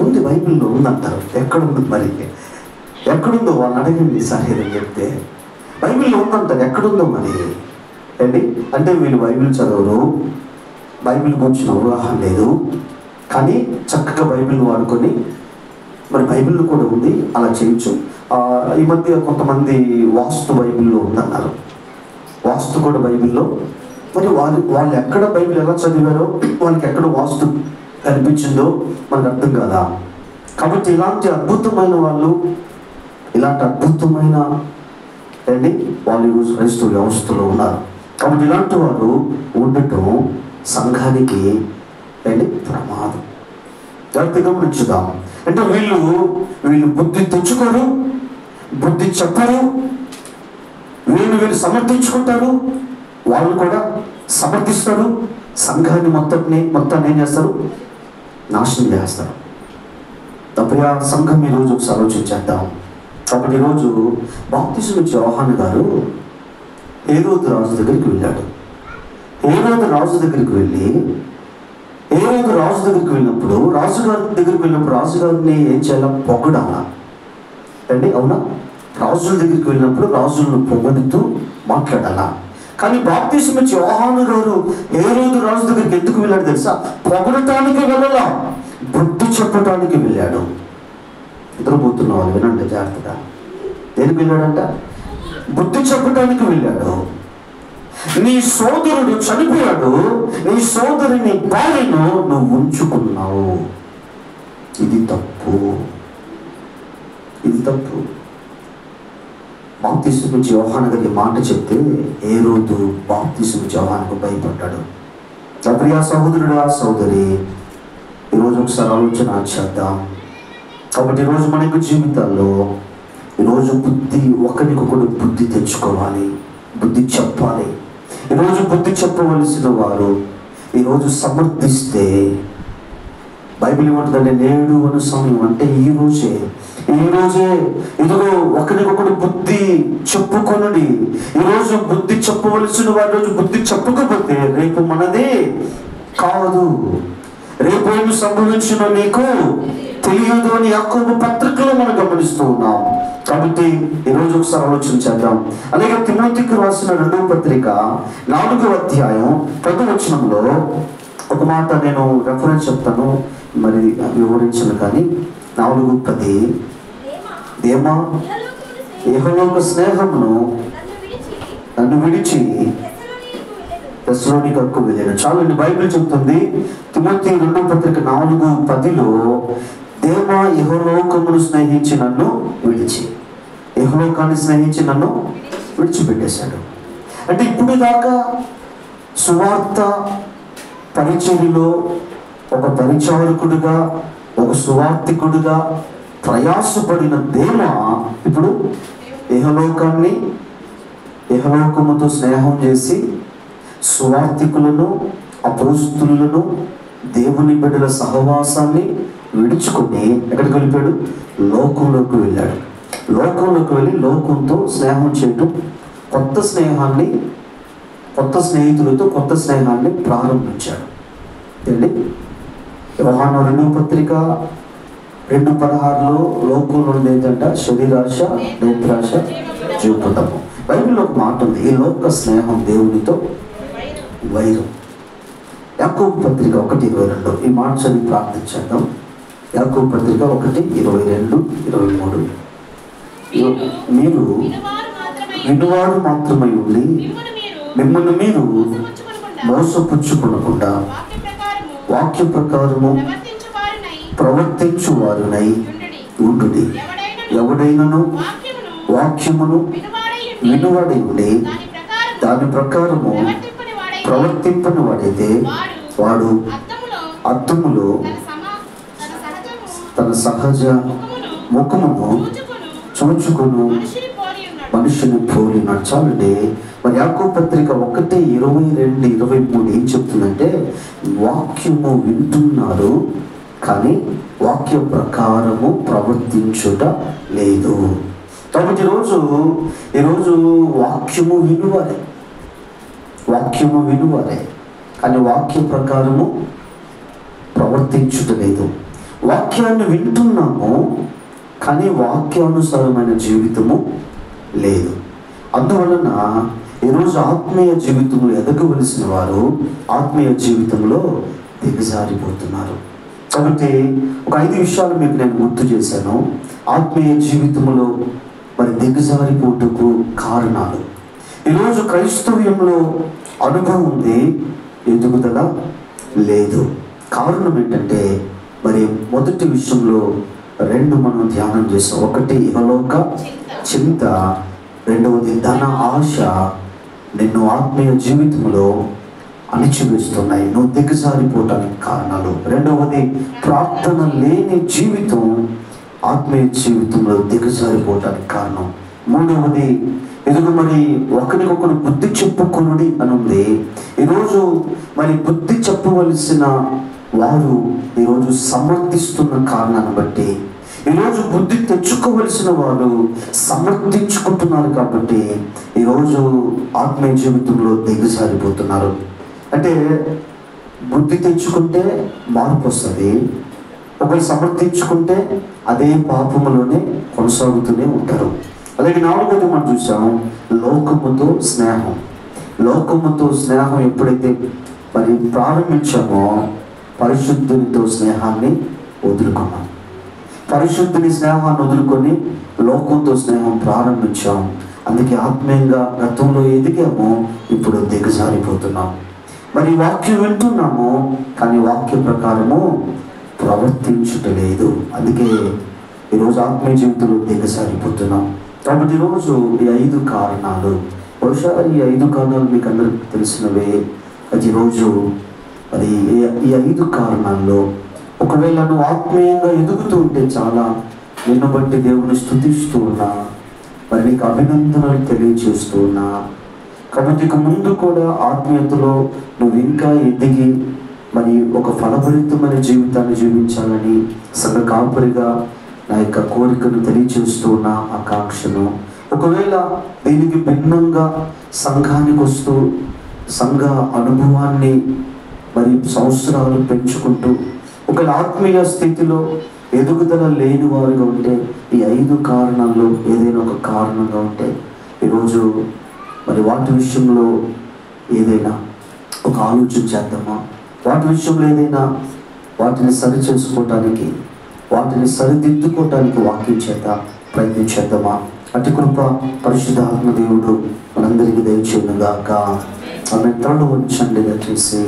ఉంది బైబిల్లో ఉందంటారు. ఎక్కడుంది మరి? ఎక్కడుందో వాళ్ళని అడగండి సరే చెప్తే. బైబిల్లో ఉందంటారు, ఎక్కడుందో మరి ఏంటి అంటే వీళ్ళు బైబిల్ చదవరు, బైబిల్ గురించిన అవగాహన లేదు, కానీ చక్కగా బైబిల్ వాడుకొని మరి బైబిల్లో కూడా ఉంది, అలా చేయొచ్చు. ఈ మధ్య కొంతమంది వాస్తు బైబిల్లో ఉందన్నారు, వాస్తు కూడా బైబిల్లో. మరి వాళ్ళు ఎక్కడ బైబిల్ ఎలా చదివారో, వాళ్ళకి ఎక్కడ వాస్తు కనిపించిందో మనకు అర్థం కాదా. కాబట్టి ఇలాంటి అద్భుతమైన వాళ్ళు ఈరోజు క్రైస్తవ వ్యవస్థలో ఉన్నారు. కాబట్టి ఇలాంటి వారు ఉండటం సంఘానికి ప్రమాదం. జాగ్రత్తగా గమనించుదాం. అంటే వీళ్ళు బుద్ధి తెచ్చుకోరు, బుద్ధి చెప్పరు, వీళ్ళు సమర్థించుకుంటారు, వాళ్ళు కూడా సమర్థిస్తారు, సంఘాన్ని మొత్తాన్ని ఏం చేస్తారు? నాశనం చేస్తారు. తప్పగా సంఘం ఈరోజు ఒకసారి ఆలోచించేద్దాం. కాబట్టి ఈరోజు బాప్తిసం ఇచ్చే యోహాను గారు హేరోదు రాజు దగ్గరికి వెళ్ళాడు. హేరోదు రాజు దగ్గరికి వెళ్ళినప్పుడు రాజుగారి దగ్గరికి వెళ్ళినప్పుడు రాజుగారిని ఏం చేయాలా? పొగడాలా అండి, అవునా? రాజుల దగ్గరికి వెళ్ళినప్పుడు రాజులను పొగడుతూ మాట్లాడాలా. కానీ బాప్తిసం ఇచ్చి యోహాను గారు హేరోదు రాజు దగ్గరికి ఎందుకు వెళ్ళాడు తెలుసా? పొగడటానికి వెళ్ళాలా, బుద్ధి చెప్పడానికి వెళ్ళాడు. నిద్రపోతున్న వాళ్ళు వినండి జాగ్రత్తగా. దేనికి వెళ్ళాడంట? బుద్ధి చెప్పడానికి వెళ్ళాడు. నీ సోదరుడు చనిపోయాడు, నీ సోదరుని భార్యను నువ్వు ఉంచుకున్నావు. ఇది తప్పు. బాప్తిసం ఇచ్చి యోహాను గారి మాట చెప్తే హేరోదు బాప్తిసం ఇచ్చి యోహానుకు భయపడ్డాడు. ప్రియ సహోదరుడా, సోదరి, ఈరోజు ఒకసారి ఆలోచన చేద్దాం. కాబట్టి ఈరోజు మనకు జీవితాల్లో ఈరోజు ఒకరికొకరు బుద్ధి తెచ్చుకోవాలి, బుద్ధి చెప్పాలి. ఈరోజు బుద్ధి చెప్పవలసిన వారు ఈరోజు సమర్థిస్తే బైబిల్ ఏమంటుందంటే నేడు అను సమయం అంటే ఈరోజే ఇదిగో ఒకరికొకరు బుద్ధి చెప్పుకొనుడి. ఈరోజు బుద్ధి చెప్పవలసిన వారి రోజు బుద్ధి చెప్పకపోతే రేపు మనదే కాదు, రేపు ఏమి సంభవించిన నీకు తెలియదు అని యాకోబు పత్రికలో మనం గమనిస్తూ ఉన్నాం. కాబట్టి ఈరోజు ఒకసారి ఆలోచన చేద్దాం. అలాగే తిమోతికి రాసిన 2వ పత్రిక 4వ అధ్యాయం 10వ వచనంలో ఒక మాట నేను రెఫరెన్స్ చెప్తాను, మరి వివరించను. కానీ 4:10 దేమా యెహోవాకు స్నేహమును నన్ను విడిచి తెస్సలోనికకు వెళ్ళాడు. చాలండి, బైబిల్ చెప్తుంది తిమోతి 2వ పత్రిక 4:10లో దేమా యెహోలోకమును స్నేహించి నన్ను విడిచి, యెహోలోకాన్ని స్నేహించి నన్ను విడిచిపెట్టేశాడు. అంటే ఇప్పుడు దాకా సువార్త పరిచర్యలో ఒక పరిచారకుడుగా, ఒక సువార్తికుడుగా ప్రయాసపడిన దేమా ఇప్పుడు యెహోలోకముతో స్నేహం చేసి సువార్తికులను, అపోస్తులను, దేవుని బిడ్డల సహవాసాన్ని విడుచుకొని ఎక్కడికి వెళ్ళిపోయాడు? లోకంలోకి వెళ్ళాడు. లోకంలోకి వెళ్ళి లోకంతో స్నేహం చేయటం, కొత్త స్నేహితులతో కొత్త స్నేహాన్ని ప్రారంభించాడు. ఏంటి? యోహాను 2వ పత్రిక 2:16లో లోకంలో ఏంటంట? శరీరాశ, నేత్రాశ, జీవపదము. బైబిల్లో ఒక మాట ఉంది, ఈ లోక స్నేహం దేవునితో వైరం. యాకోబు పత్రిక 1:22 ఈ మాట చదివి ప్రార్థించేద్దాం. యాకోబు పత్రిక 1:22-23 మీరు వినువారు మాత్రమై ఉండి మిమ్మల్ని మీరు మోసపుచ్చుకొనకుండా వాక్య ప్రకారము ప్రవర్తించువారునై ఉండుడి. ఎవడైనను వాక్యమును వినువాడై ఉండి దాని ప్రకారము ప్రవర్తింపని వాడైతే వాడు అద్దములో తన సహజ ముఖమును చూచుకును మనుషుని పోలి నచ్చాలండి. మరి యాకోబు పత్రిక 1:22-23 ఏం చెప్తుందంటే వాక్యము వింటున్నారు కానీ వాక్య ప్రకారము ప్రవర్తించుట లేదు. కాబట్టి ఈరోజు వాక్యము వినువారే కానీ వాక్య ప్రకారము ప్రవర్తించుట లేదు. వాక్యాన్ని వింటున్నాము కానీ వాక్యానుసారమైన జీవితము లేదు. అందువలన ఈరోజు ఆత్మీయ జీవితంలో ఎదగవలసిన వారు ఆత్మీయ జీవితంలో దిగజారిపోతున్నారు. కాబట్టి ఒక 5 విషయాలు మీకు నేను గుర్తు చేశాను. ఆత్మీయ జీవితంలో మరి దిగజారిపోటుకు కారణాలు. ఈరోజు క్రైస్తవ్యంలో అనుభవం ఉంది, ఎదుగుదల లేదు. కారణం ఏంటంటే మరి మొదటి విషయంలో 2 మనం ధ్యానం చేస్తాం. 1 ఇహలోక చింత, 2వది ధన ఆశ నిన్ను ఆత్మీయ జీవితంలో అణిచివేస్తున్నాయి, నువ్వు దిగజారిపోవటానికి కారణాలు. 2వది ప్రార్థన లేని జీవితం ఆత్మీయ జీవితంలో దిగజారిపోవటానికి కారణం. 3వది ఎదుగు మరి ఒకరికొకరు బుద్ధి చెప్పుకొనుడి అని ఉంది. ఈరోజు మరి బుద్ధి చెప్పవలసిన వారు ఈరోజు సమర్థిస్తున్న కారణాన్ని బట్టి ఈరోజు బుద్ధి తెచ్చుకోవలసిన వారు సమర్థించుకుంటున్నారు కాబట్టి ఈరోజు ఆత్మీయ జీవితంలో దిగజారిపోతున్నారు. అంటే బుద్ధి తెచ్చుకుంటే మార్పు వస్తుంది, ఒకరు సమర్థించుకుంటే అదే పాపములోనే కొనసాగుతూనే ఉంటారు. అలాగే 4వది మనం చూసాం, లోకముతో స్నేహం. లోకముతో స్నేహం ఎప్పుడైతే మరి ప్రారంభించామో పరిశుద్ధునితో స్నేహాన్ని వదులుకున్నాం. పరిశుద్ధుని స్నేహాన్ని వదులుకొని లోకంతో స్నేహం ప్రారంభించాం. అందుకే ఆత్మీయంగా గతంలో ఎదిగామో ఇప్పుడు దిగజారిపోతున్నాం. మరి వాక్యం వింటున్నాము కానీ వాక్య ప్రకారము ప్రవర్తించటలేదు. అందుకే ఈరోజు ఆత్మీయ జీవితంలో దిగజారిపోతున్నాం. కాబట్టి ఈరోజు ఈ 5 కారణాలు, బహుశా ఈ 5 కారణాలు మీకు అందరికి తెలిసినవే. అది ఈరోజు మరి ఈ 5 కారణాల్లో ఒకవేళ నువ్వు ఆత్మీయంగా ఎదుగుతూ ఉంటే చాలా, నిన్ను బట్టి దేవుని స్తుతిస్తూ ఉన్నా, మరి నీకు అభినందనలు తెలియజేస్తూ ఉన్నా. కాబట్టి ఇక ముందు కూడా ఆత్మీయతలో నువ్వు ఇంకా ఎదిగి మరి ఒక ఫలభరితమైన జీవితాన్ని జీవించాలని సంఘ కాపరిగా నా యొక్క కోరికను తెలియజేస్తూ ఉన్న ఆకాంక్షను, ఒకవేళ దీనికి భిన్నంగా సంఘానికి వస్తూ సంఘ అనుభవాన్ని మరి సంవత్సరాలు పెంచుకుంటూ ఒకవేళ ఆత్మీయ స్థితిలో ఎదుగుదల లేని వారుగా ఉంటే, ఈ 5 కారణాల్లో ఏదైనా ఒక కారణంగా ఉంటే ఈరోజు మరి వాటి విషయంలో ఏదైనా ఒక ఆలోచన చేద్దామా? వాటి విషయంలో ఏదైనా వాటిని సరి చేసుకోవటానికి, వాటిని సరిదిద్దుకోవటానికి వాక్యం చేత ప్రయత్నించేద్దామా? అతి కృప పరిశుద్ధ ఆత్మదేవుడు మనందరికీ దయచేయునుగాక. ఆమె త్వరలో ఉంచండి దయచేసి.